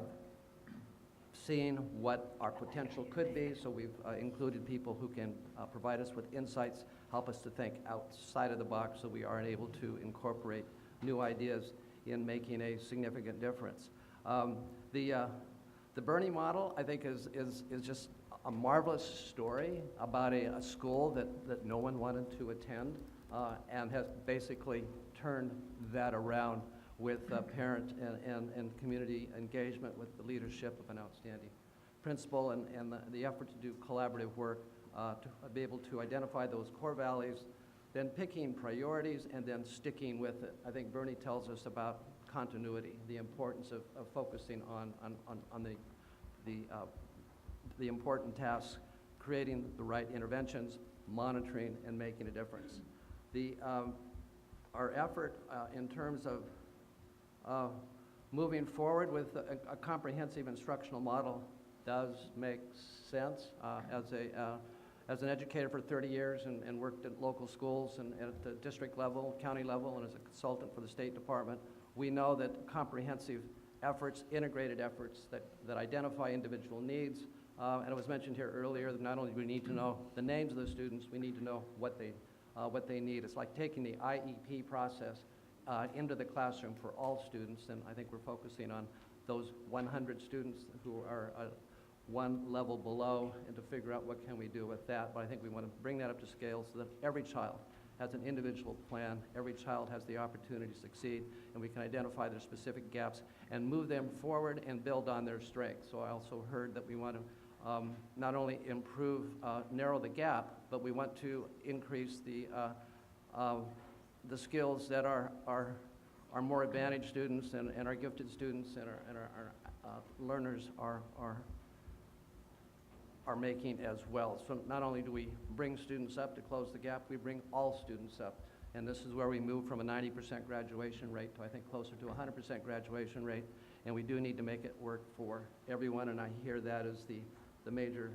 seen what our potential could be. So we've included people who can provide us with insights, help us to think outside of the box so we are able to incorporate new ideas in making a significant difference. The Bernie model, I think, is just a marvelous story about a school that no one wanted to attend, and has basically turned that around with parent and community engagement with the leadership of an outstanding principal and the effort to do collaborative work to be able to identify those core values, then picking priorities and then sticking with it. I think Bernie tells us about continuity, the importance of focusing on the important tasks, creating the right interventions, monitoring, and making a difference. Our effort in terms of moving forward with a comprehensive instructional model does make sense. As an educator for 30 years and worked at local schools and at the district level, county level, and as a consultant for the State Department, we know that comprehensive efforts, integrated efforts that identify individual needs, and it was mentioned here earlier that not only do we need to know the names of the students, we need to know what they need. It's like taking the IEP process into the classroom for all students, and I think we're focusing on those 100 students who are one level below, and to figure out what can we do with that. But I think we want to bring that up to scale so that every child has an individual plan, every child has the opportunity to succeed, and we can identify their specific gaps and move them forward and build on their strengths. So I also heard that we want to not only improve, narrow the gap, but we want to increase the skills that our more advantaged students and our gifted students and our learners are making as well. So not only do we bring students up to close the gap, we bring all students up. And this is where we move from a 90% graduation rate to, I think, closer to 100% graduation rate. And we do need to make it work for everyone, and I hear that as the major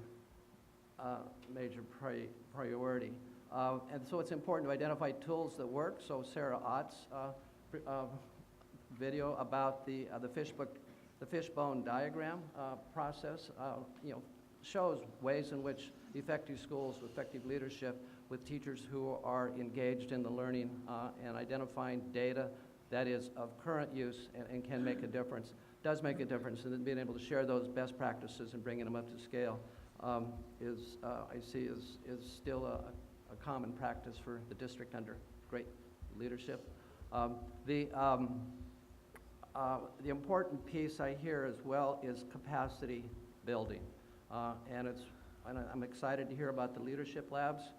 priority. And so it's important to identify tools that work. So Sarah Ott's video about the fishbone diagram process, shows ways in which effective schools, effective leadership, with teachers who are engaged in the learning and identifying data that is of current use and can make a difference, does make a difference, and then being able to share those best practices and bringing them up to scale I see is still a common practice for the district under great leadership. The important piece I hear as well is capacity building. And I'm excited to hear about the leadership labs,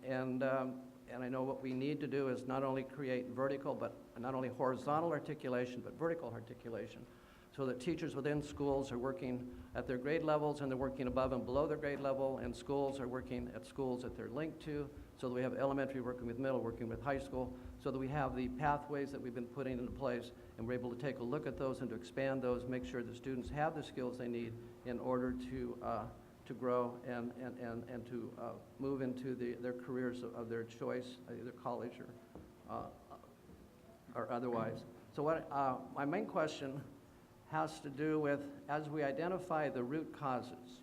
and I know what we need to do is not only create vertical, but not only horizontal articulation, but vertical articulation, so that teachers within schools are working at their grade levels, and they're working above and below their grade level, and schools are working at schools that they're linked to, so that we have elementary working with middle, working with high school, so that we have the pathways that we've been putting into place, and we're able to take a look at those and to expand those, make sure the students have the skills they need in order to grow and to move into their careers of their choice, either college or otherwise. So my main question has to do with, as we identify the root causes,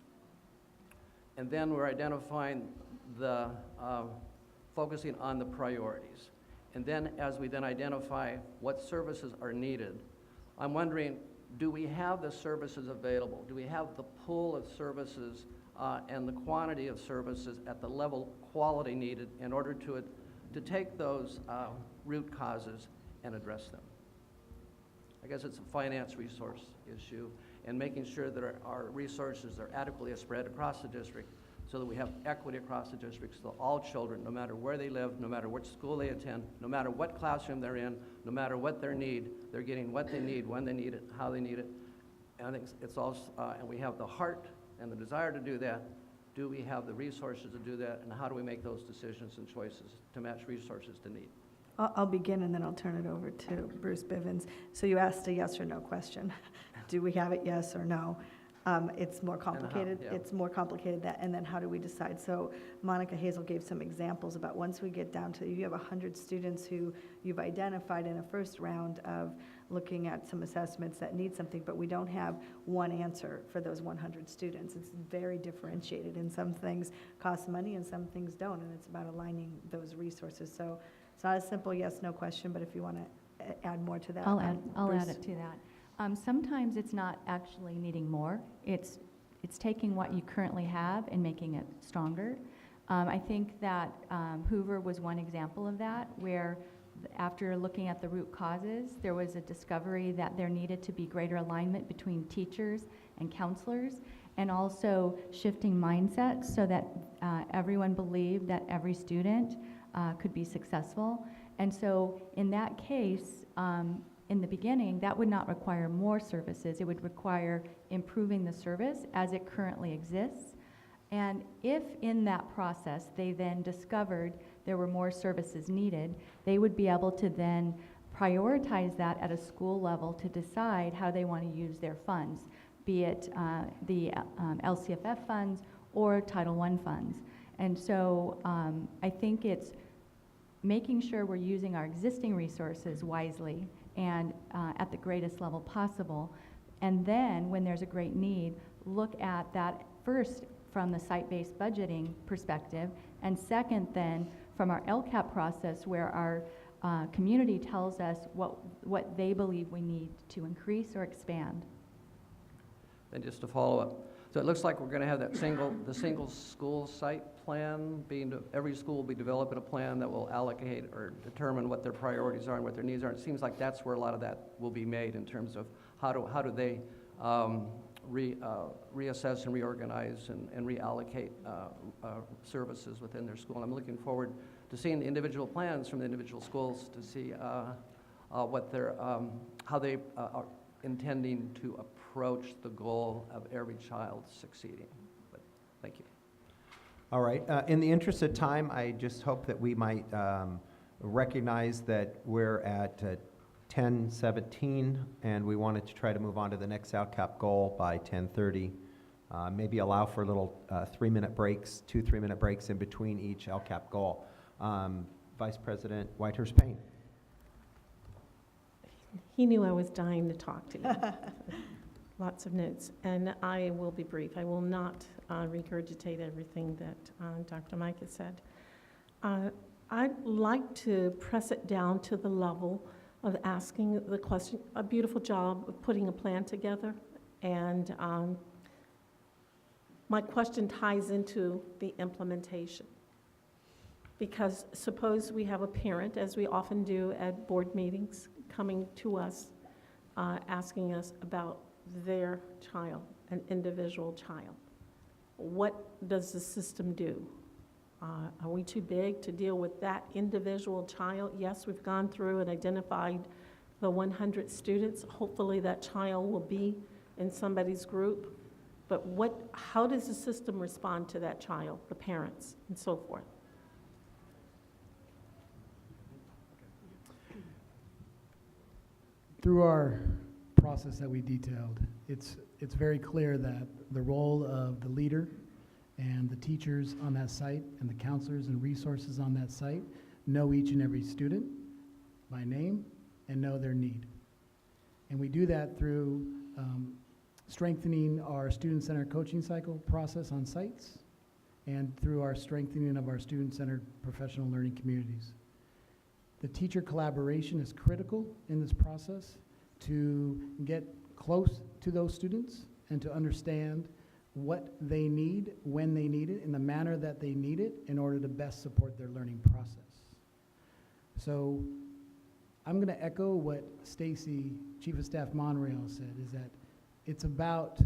and then we're identifying the focusing on the priorities, and then as we then identify what services are needed, I'm wondering, do we have the services available? Do we have the pool of services and the quantity of services at the level quality needed in order to take those root causes and address them? I guess it's a finance resource issue, and making sure that our resources are adequately spread across the district so that we have equity across the district, so all children, no matter where they live, no matter which school they attend, no matter what classroom they're in, no matter what their need, they're getting what they need, when they need it, how they need it. And I think it's also, and we have the heart and the desire to do that. Do we have the resources to do that, and how do we make those decisions and choices to match resources to need? I'll begin, and then I'll turn it over to Bruce Bivens. So you asked a yes or no question. Do we have it, yes or no? It's more complicated. Yeah. It's more complicated that, and then how do we decide? So Monica Hazel gave some examples about once we get down to, you have 100 students who you've identified in a first round of looking at some assessments that need something, but we don't have one answer for those 100 students. It's very differentiated, and some things cost money and some things don't, and it's about aligning those resources. So it's not a simple yes, no question, but if you want to add more to that. I'll add Bruce. it to that. Sometimes it's not actually needing more. It's taking what you currently have and making it stronger. I think that Hoover was one example of that, where after looking at the root causes, there was a discovery that there needed to be greater alignment between teachers and counselors, and also shifting mindsets so that everyone believed that every student could be successful. And so in that case, in the beginning, that would not require more services. It would require improving the service as it currently exists. And if in that process they then discovered there were more services needed, they would be able to then prioritize that at a school level to decide how they want to use their funds, be it the LCFF funds or Title I funds. And so I think it's making sure we're using our existing resources wisely and at the greatest level possible. And then when there's a great need, look at that first from the site-based budgeting perspective, and second then from our LCAP process, where our community tells us what they believe we need to increase or expand. And just to follow up, so it looks like we're going to have the single school site plan every school will be developing a plan that will allocate or determine what their priorities are and what their needs are. It seems like that's where a lot of that will be made in terms of how do they reassess and reorganize and reallocate services within their school. And I'm looking forward to seeing the individual plans from the individual schools to see what they're, how they are intending to approach the goal of every child succeeding. But thank you. All right. In the interest of time, I just hope that we might recognize that we're at 10:17, and we wanted to try to move on to the next LCAP goal by 10:30. Maybe allow for little 3-minute breaks, 2 3-minute breaks in between each LCAP goal. Vice President Whitehurst-Payne. He knew I was dying to talk to you. Lots of notes, and I will be brief. I will not regurgitate everything that Dr. Mike has said. I'd like to press it down to the level of asking the question, a beautiful job of putting a plan together, and my question ties into the implementation. Because suppose we have a parent, as we often do at board meetings, coming to us, asking us about their child, an individual child. What does the system do? Are we too big to deal with that individual child? Yes, we've gone through and identified the 100 students. Hopefully that child will be in somebody's group. But how does the system respond to that child, the parents, and so forth? Through our process that we detailed, it's very clear that the role of the leader and the teachers on that site and the counselors and resources on that site know each and every student by name and know their need. And we do that through strengthening our student-centered coaching cycle process on sites and through our strengthening of our student-centered professional learning communities. The teacher collaboration is critical in this process to get close to those students and to understand what they need, when they need it, in the manner that they need it in order to best support their learning process. So I'm going to echo what Stacy, Chief of Staff Monreal, said, is that it's about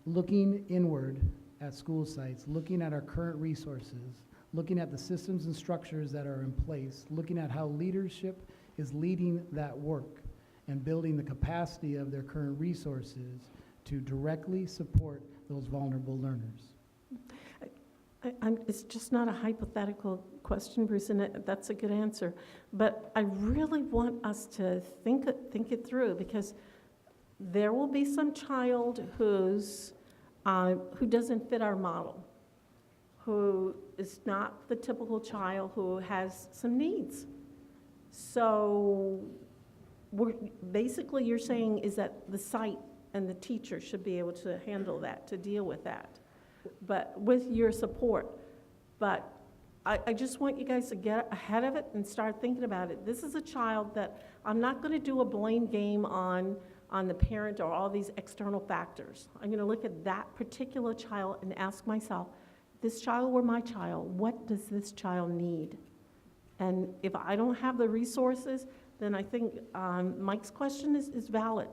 looking inward at school sites, looking at our current resources, looking at the systems and structures that are in place, looking at how leadership is leading that work and building the capacity of their current resources to directly support those vulnerable learners. It's just not a hypothetical question, Bruce, and that's a good answer. But I really want us to think it through, because there will be some child who doesn't fit our model, who is not the typical child, who has some needs. So basically you're saying is that the site and the teacher should be able to handle that, to deal with that, but with your support. But I just want you guys to get ahead of it and start thinking about it. This is a child that I'm not going to do a blame game on on the parent or all these external factors. I'm going to look at that particular child and ask myself, this child were my child, what does this child need? And if I don't have the resources, then I think Mike's question is valid.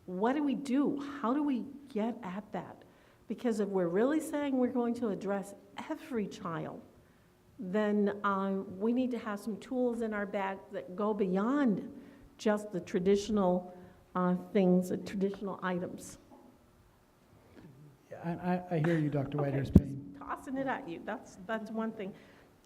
What do we do? How do we get at that? Because if we're really saying we're going to address every child, then we need to have some tools in our bag that go beyond just the traditional things, the traditional items. Yeah, I hear you, Dr. Okay, Whitehurst just Payne. tossing it at you, that's one thing.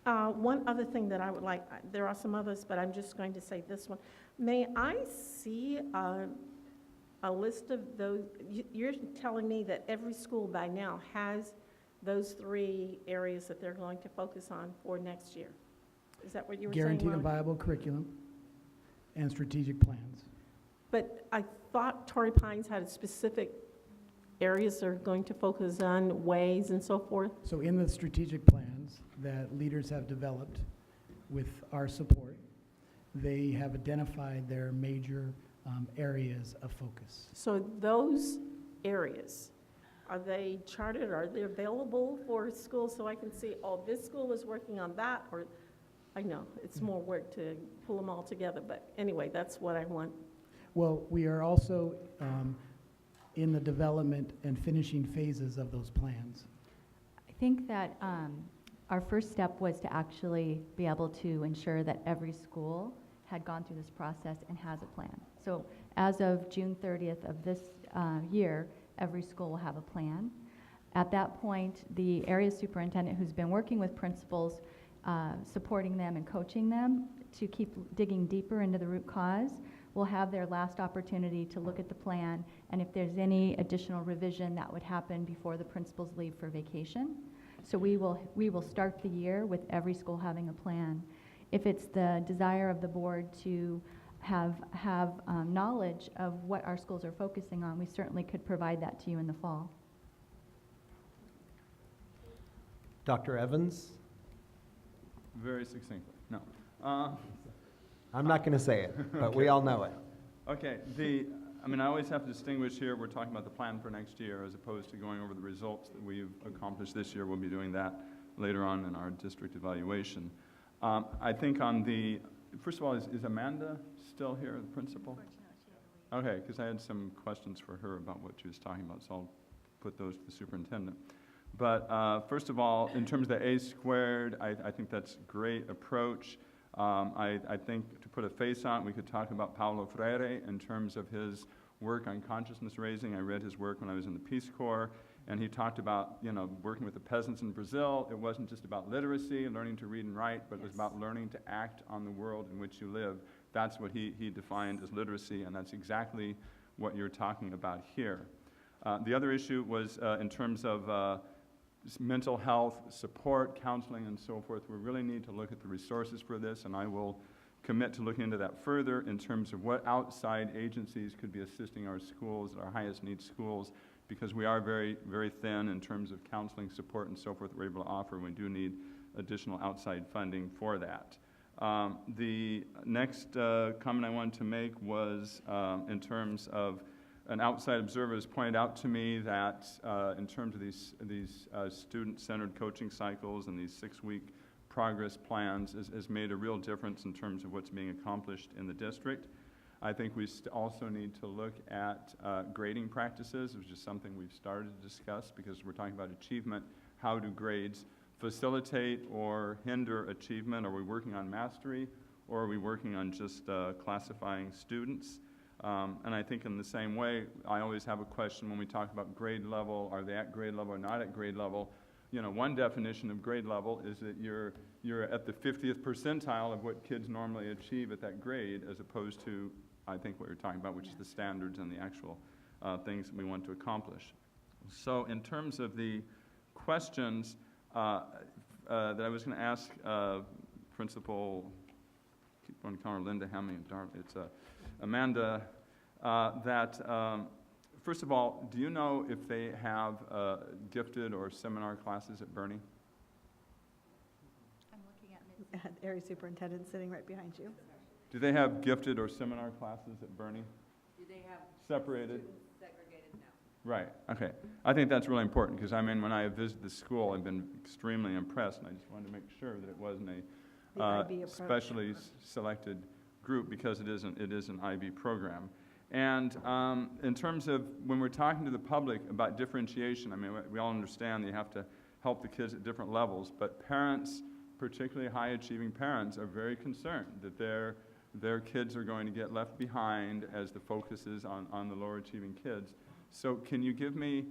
One other thing that I would like, there are some others, but I'm just going to say this one. May I see a list of those? You're telling me that every school by now has those 3 areas that they're going to focus on for next year. Is that what you were saying, Guaranteed Ron? and viable curriculum and strategic plans. But I thought Torrey Pines had specific areas they're going to focus on, ways and so forth. So in the strategic plans that leaders have developed with our support, they have identified their major areas of focus. So those areas, are they charted, are they available for schools so I can see, oh, this school is working on that, or, I know, it's more work to pull them all together, but anyway, that's what I want. Well, we are also in the development and finishing phases of those plans. I think that our first step was to actually be able to ensure that every school had gone through this process and has a plan. So as of June 30th of this year, every school will have a plan. At that point, the area superintendent who's been working with principals, supporting them and coaching them to keep digging deeper into the root cause, will have their last opportunity to look at the plan, and if there's any additional revision, that would happen before the principals leave for vacation. So we will start the year with every school having a plan. If it's the desire of the board to have knowledge of what our schools are focusing on, we certainly could provide that to you in the fall. Dr. Evans? Very succinctly, no. I'm not going to say it, but we all know it. Okay, I always have to distinguish here, we're talking about the plan for next year as opposed to going over the results that we've accomplished this year. We'll be doing that later on in our district evaluation. I think first of all, is Amanda still here, the principal? Okay, because I had some questions for her about what she was talking about, so I'll put those to the superintendent. But first of all, in terms of the A squared, I think that's a great approach. I think to put a face on it, we could talk about Paulo Freire in terms of his work on consciousness raising. I read his work when I was in the Peace Corps, and he talked about, working with the peasants in Brazil. It wasn't just about literacy and learning to read and write, but it was about learning to act on the world in which you live. That's what he defined as literacy, and that's exactly what you're talking about here. The other issue was in terms of mental health, support, counseling, and so forth. We really need to look at the resources for this, and I will commit to looking into that further in terms of what outside agencies could be assisting our schools, our highest need schools, because we are very, very thin in terms of counseling support and so forth that we're able to offer. We do need additional outside funding for that. The next comment I wanted to make was in terms of an outside observer has pointed out to me that in terms of these student-centered coaching cycles and these 6-week progress plans has made a real difference in terms of what's being accomplished in the district. I think we also need to look at grading practices, which is something we've started to discuss because we're talking about achievement. How do grades facilitate or hinder achievement? Are we working on mastery, or are we working on just classifying students? And I think in the same way, I always have a question when we talk about grade level, are they at grade level or not at grade level? One definition of grade level is that you're at the 50th percentile of what kids normally achieve at that grade, as opposed to, I think, what you're talking about, which is the standards and the actual things that we want to accomplish. So in terms of the questions that I was going to ask Principal, keep on calling her Linda Hemming, it's Amanda, first of all, do you know if they have gifted or seminar classes at Bernie? I'm looking at Area Superintendent sitting right behind you. Do they have gifted or seminar classes at Bernie? Do they have separated? Right, okay. I think that's really important, because I mean, when I have visited the school, I've been extremely impressed, and I just wanted to make sure that it wasn't The IB approach. specially selected group, because it is an IB program. And in terms of when we're talking to the public about differentiation, I mean, we all understand that you have to help the kids at different levels, but parents, particularly high-achieving parents, are very concerned that their kids are going to get left behind as the focus is on the lower-achieving kids. So can you give me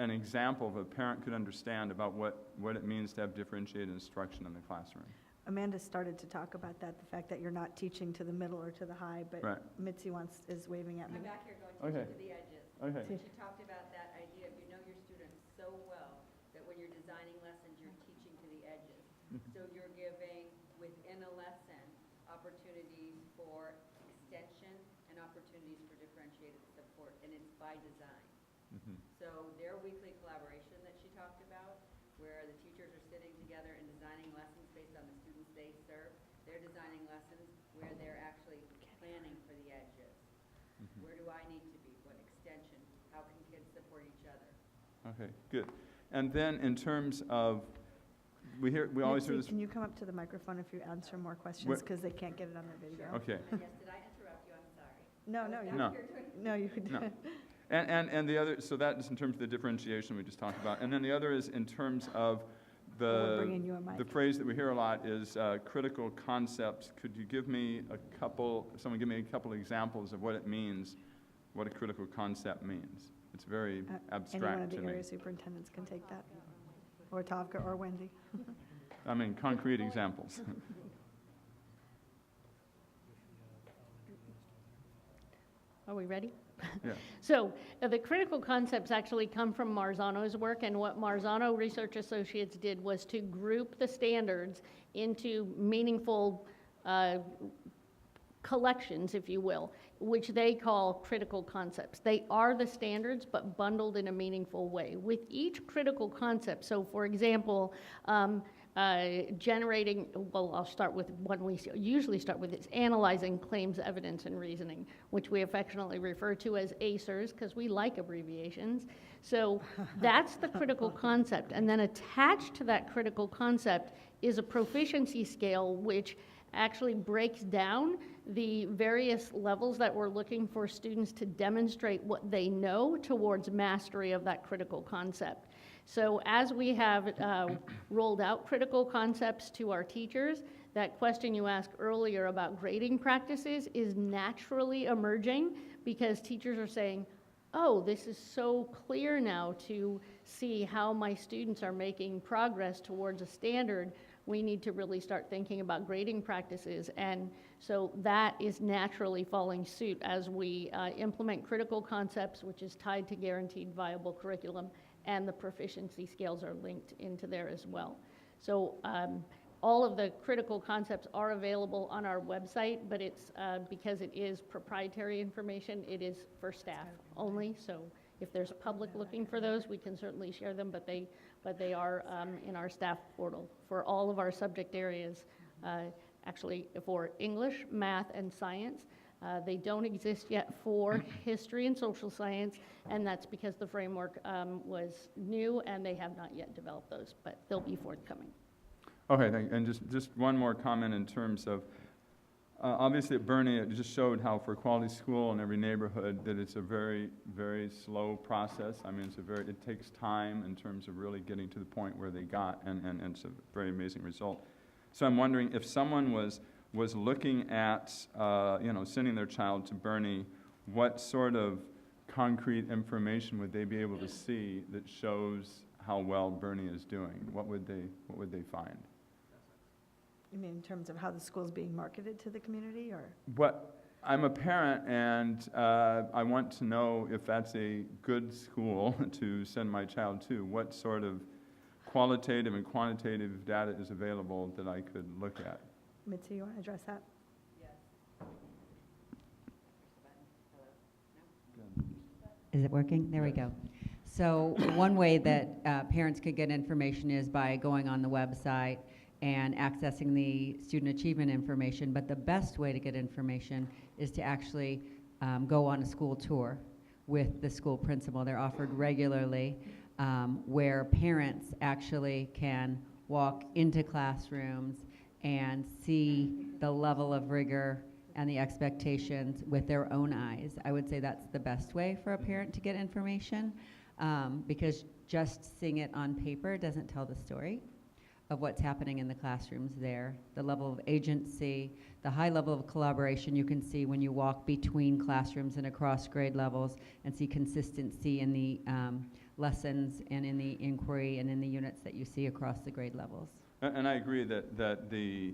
an example of a parent could understand about what it means to have differentiated instruction in the classroom? Amanda started to talk about that, the fact that you're not teaching to the middle or to the high, but Right. Mitzi is waving at me. I'm back here going Okay. to the edges. Okay. She talked about that idea of you know your students so well that when you're designing lessons, you're teaching to the edges. So you're giving, within a lesson, opportunities for extension and opportunities for differentiated support, and it's by design. So their weekly collaboration that she talked about, where the teachers are sitting together and designing lessons based on the students they serve, they're designing lessons where they're actually planning for the edges. Where do I need to be? What extension? How can kids support each other? Okay, good. And then in terms of, we always hear Mitzi, this. can you come up to the microphone if you answer more questions, because they can't get it on their video? Okay. Yes, did I interrupt you? I'm sorry. No, you could do No. it. And the other, so that is in terms of the differentiation we just talked about. And then the other is in terms of We're bringing you a mic. the phrase that we hear a lot is critical concepts. Could you give me someone give me a couple examples of what it means, what a critical concept means? It's very Any one abstract of to the me. area superintendents can take that, or Tavka or Wendy. I mean, concrete examples. Are we ready? Yeah. So the critical concepts actually come from Marzano's work, and what Marzano Research Associates did was to group the standards into meaningful collections, if you will, which they call critical concepts. They are the standards, but bundled in a meaningful way. With each critical concept, so for example, generating, well, I'll start with one we usually start with, is analyzing claims, evidence, and reasoning, which we affectionately refer to as ACERs, because we like abbreviations. So that's the critical concept. And then attached to that critical concept is a proficiency scale, which actually breaks down the various levels that we're looking for students to demonstrate what they know towards mastery of that critical concept. So as we have rolled out critical concepts to our teachers, that question you asked earlier about grading practices is naturally emerging, because teachers are saying, oh, this is so clear now to see how my students are making progress towards a standard. We need to really start thinking about grading practices. And so that is naturally following suit as we implement critical concepts, which is tied to guaranteed viable curriculum, and the proficiency scales are linked into there as well. So all of the critical concepts are available on our website, but it's because it is proprietary information, it is for staff only. So if there's public looking for those, we can certainly share them, but they are in our staff portal for all of our subject areas, actually for English, math, and science. They don't exist yet for history and social science, and that's because the framework was new and they have not yet developed those, but they'll be forthcoming. Okay, thank you. And just one more comment in terms of, obviously at Bernie, it just showed how for a quality school in every neighborhood that it's a very, very slow process. I mean, it takes time in terms of really getting to the point where they got, and it's a very amazing result. So I'm wondering if someone was looking at, sending their child to Bernie, what sort of concrete information would they be able to see that shows how well Bernie is doing? What would they find? You mean in terms of how the school's being marketed to the community, or? I'm a parent, and I want to know if that's a good school to send my child to. What sort of qualitative and quantitative data is available that I could look at? Mitzi, you want to address that? Is it working? There we go. So one way that parents could get information is by going on the website and accessing the student achievement information, but the best way to get information is to actually go on a school tour. with the school principal. They're offered regularly, where parents actually can walk into classrooms and see the level of rigor and the expectations with their own eyes. I would say that's the best way for a parent to get information, because just seeing it on paper doesn't tell the story of what's happening in the classrooms there. The level of agency, the high level of collaboration you can see when you walk between classrooms and across grade levels and see consistency in the lessons and in the inquiry and in the units that you see across the grade levels. And I agree that the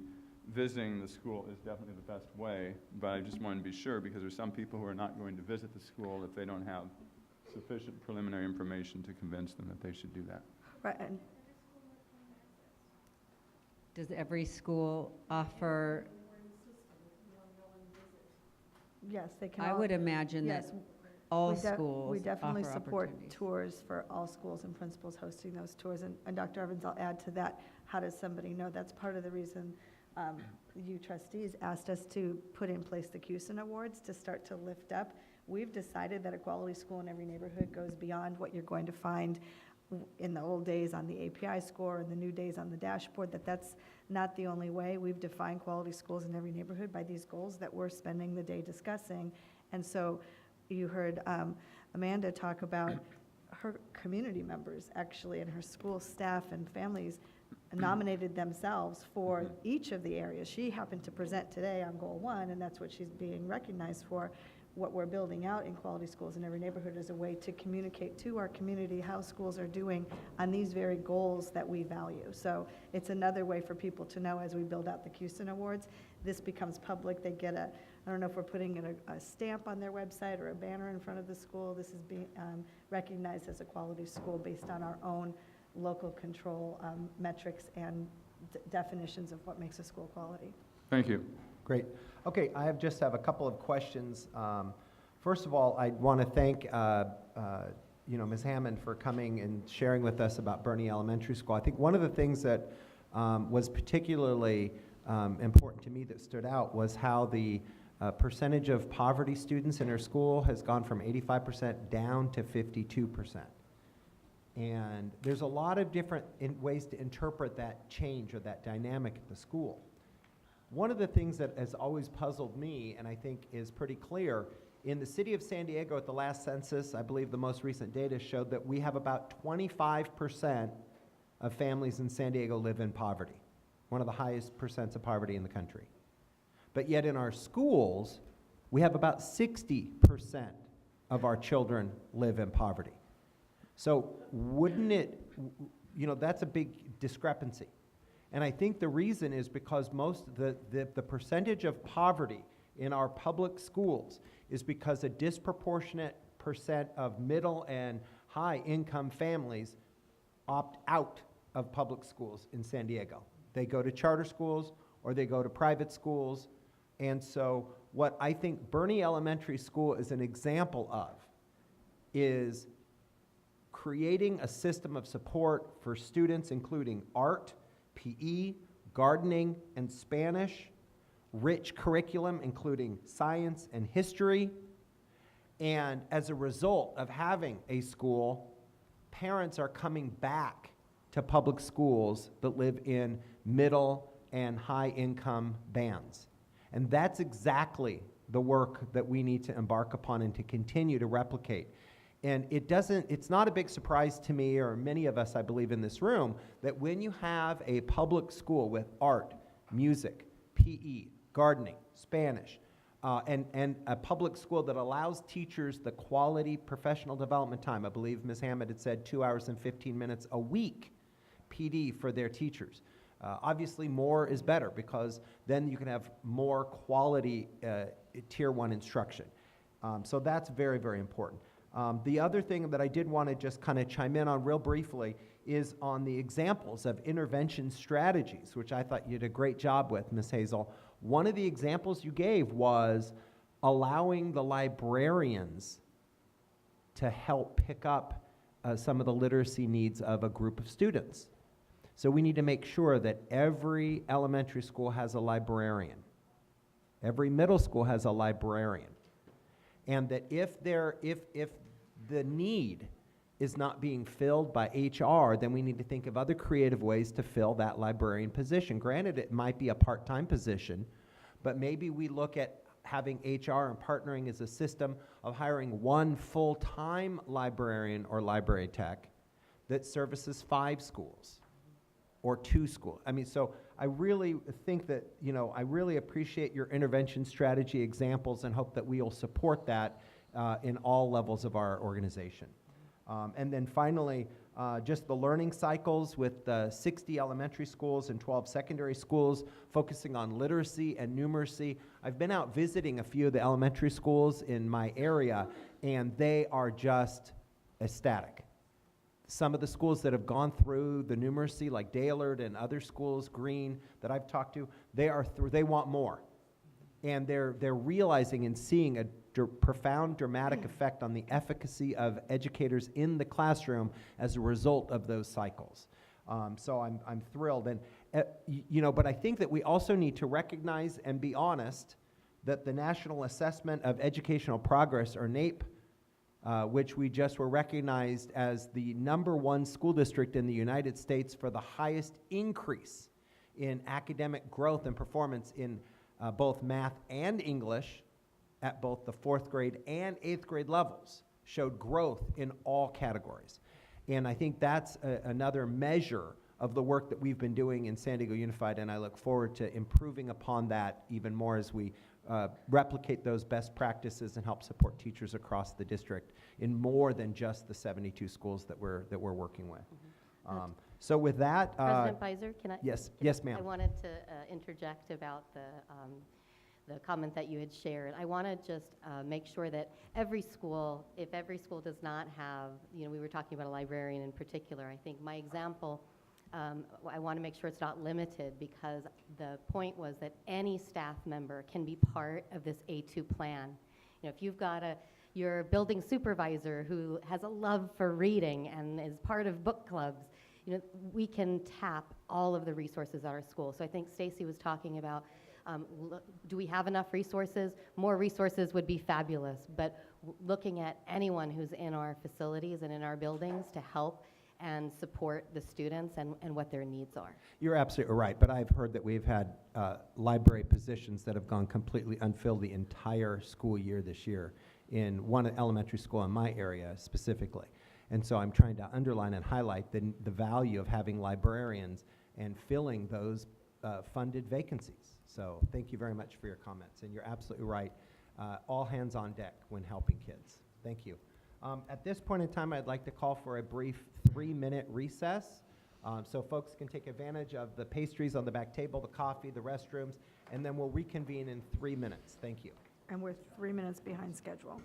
visiting the school is definitely the best way, but I just want to be sure, because there's some people who are not going to visit the school if they don't have sufficient preliminary information to convince them that they should do that. Right, and Does every school offer? yes, they can. I all- would imagine that yes, all we schools We definitely offer support opportunities. tours for all schools and principals hosting those tours. And Dr. Evans, I'll add to that, how does somebody know? That's part of the reason you trustees asked us to put in place the CUSIN Awards to start to lift up. We've decided that a quality school in every neighborhood goes beyond what you're going to find in the old days on the API score and the new days on the dashboard, that's not the only way. We've defined quality schools in every neighborhood by these goals that we're spending the day discussing. And so you heard Amanda talk about her community members, actually, and her school staff and families nominated themselves for each of the areas. She happened to present today on Goal 1, and that's what she's being recognized for. What we're building out in quality schools in every neighborhood is a way to communicate to our community how schools are doing on these very goals that we value. So it's another way for people to know as we build out the CUSIN Awards. This becomes public. They get I don't know if we're putting in a stamp on their website or a banner in front of the school. This is being recognized as a quality school based on our own local control metrics and definitions of what makes a school quality. Thank you. Great. Okay, I just have a couple of questions. First of all, I want to thank Ms. Hammond for coming and sharing with us about Bernie Elementary School. I think one of the things that was particularly important to me that stood out was how the percentage of poverty students in her school has gone from 85% down to 52%. And there's a lot of different ways to interpret that change or that dynamic at the school. One of the things that has always puzzled me, and I think is pretty clear, in the city of San Diego at the last census, I believe the most recent data showed that we have about 25% of families in San Diego live in poverty, one of the highest percents of poverty in the country. But yet in our schools, we have about 60% of our children live in poverty. So wouldn't it, that's a big discrepancy. And I think the reason is because most of the percentage of poverty in our public schools is because a disproportionate percent of middle and high income families opt out of public schools in San Diego. They go to charter schools or they go to private schools. And so what I think Bernie Elementary School is an example of is creating a system of support for students, including art, PE, gardening, and Spanish, rich curriculum, including science and history. And as a result of having a school, parents are coming back to public schools that live in middle and high income bands. And that's exactly the work that we need to embark upon and to continue to replicate. And it's not a big surprise to me or many of us, I believe, in this room, that when you have a public school with art, music, PE, gardening, Spanish, and a public school that allows teachers the quality professional development time, I believe Ms. Hammond had said 2 hours and 15 minutes a week, PD for their teachers. Obviously, more is better because then you can have more quality Tier 1 instruction. So that's very, very important. The other thing that I did want to just kind of chime in on real briefly is on the examples of intervention strategies, which I thought you did a great job with, Ms. Hazel. One of the examples you gave was allowing the librarians to help pick up some of the literacy needs of a group of students. So we need to make sure that every elementary school has a librarian. Every middle school has a librarian. And that if the need is not being filled by HR, then we need to think of other creative ways to fill that librarian position. Granted, it might be a part-time position, but maybe we look at having HR and partnering as a system of hiring one full-time librarian or library tech that services 5 schools or 2 schools. I mean, so I really think that, I really appreciate your intervention strategy examples and hope that we will support that in all levels of our organization. And then finally, just the learning cycles with 60 elementary schools and 12 secondary schools, focusing on literacy and numeracy. I've been out visiting a few of the elementary schools in my area, and they are just ecstatic. Some of the schools that have gone through the numeracy, like Daylord and other schools, Green, that I've talked to, they want more. And they're realizing and seeing a profound dramatic effect on the efficacy of educators in the classroom as a result of those cycles. So I'm thrilled. And, but I think that we also need to recognize and be honest that the National Assessment of Educational Progress, or NAEP, which we just were recognized as the #1 school district in the United States for the highest increase in academic growth and performance in both math and English at both the 4th grade and 8th grade levels, showed growth in all categories. And I think that's another measure of the work that we've been doing in San Diego Unified, and I look forward to improving upon that even more as we replicate those best practices and help support teachers across the district in more than just the 72 schools that we're working with. So with that, President Beiser, can I? Yes, ma'am. I wanted to interject about the comment that you had shared. I want to just make sure that every school, if every school does not have, we were talking about a librarian in particular. I think my example, I want to make sure it's not limited, because the point was that any staff member can be part of this A2 plan. If you've got your building supervisor who has a love for reading and is part of book clubs, we can tap all of the resources at our school. So I think Stacy was talking about, do we have enough resources? More resources would be fabulous, but looking at anyone who's in our facilities and in our buildings to help and support the students and what their needs are. You're absolutely right, but I've heard that we've had library positions that have gone completely unfilled the entire school year this year in one elementary school in my area specifically. And so I'm trying to underline and highlight the value of having librarians and filling those funded vacancies. So thank you very much for your comments, and you're absolutely right. All hands on deck when helping kids. Thank you. At this point in time, I'd like to call for a brief 3-minute recess so folks can take advantage of the pastries on the back table, the coffee, the restrooms, and then we'll reconvene in 3 minutes. Thank you. And we're 3 minutes behind schedule.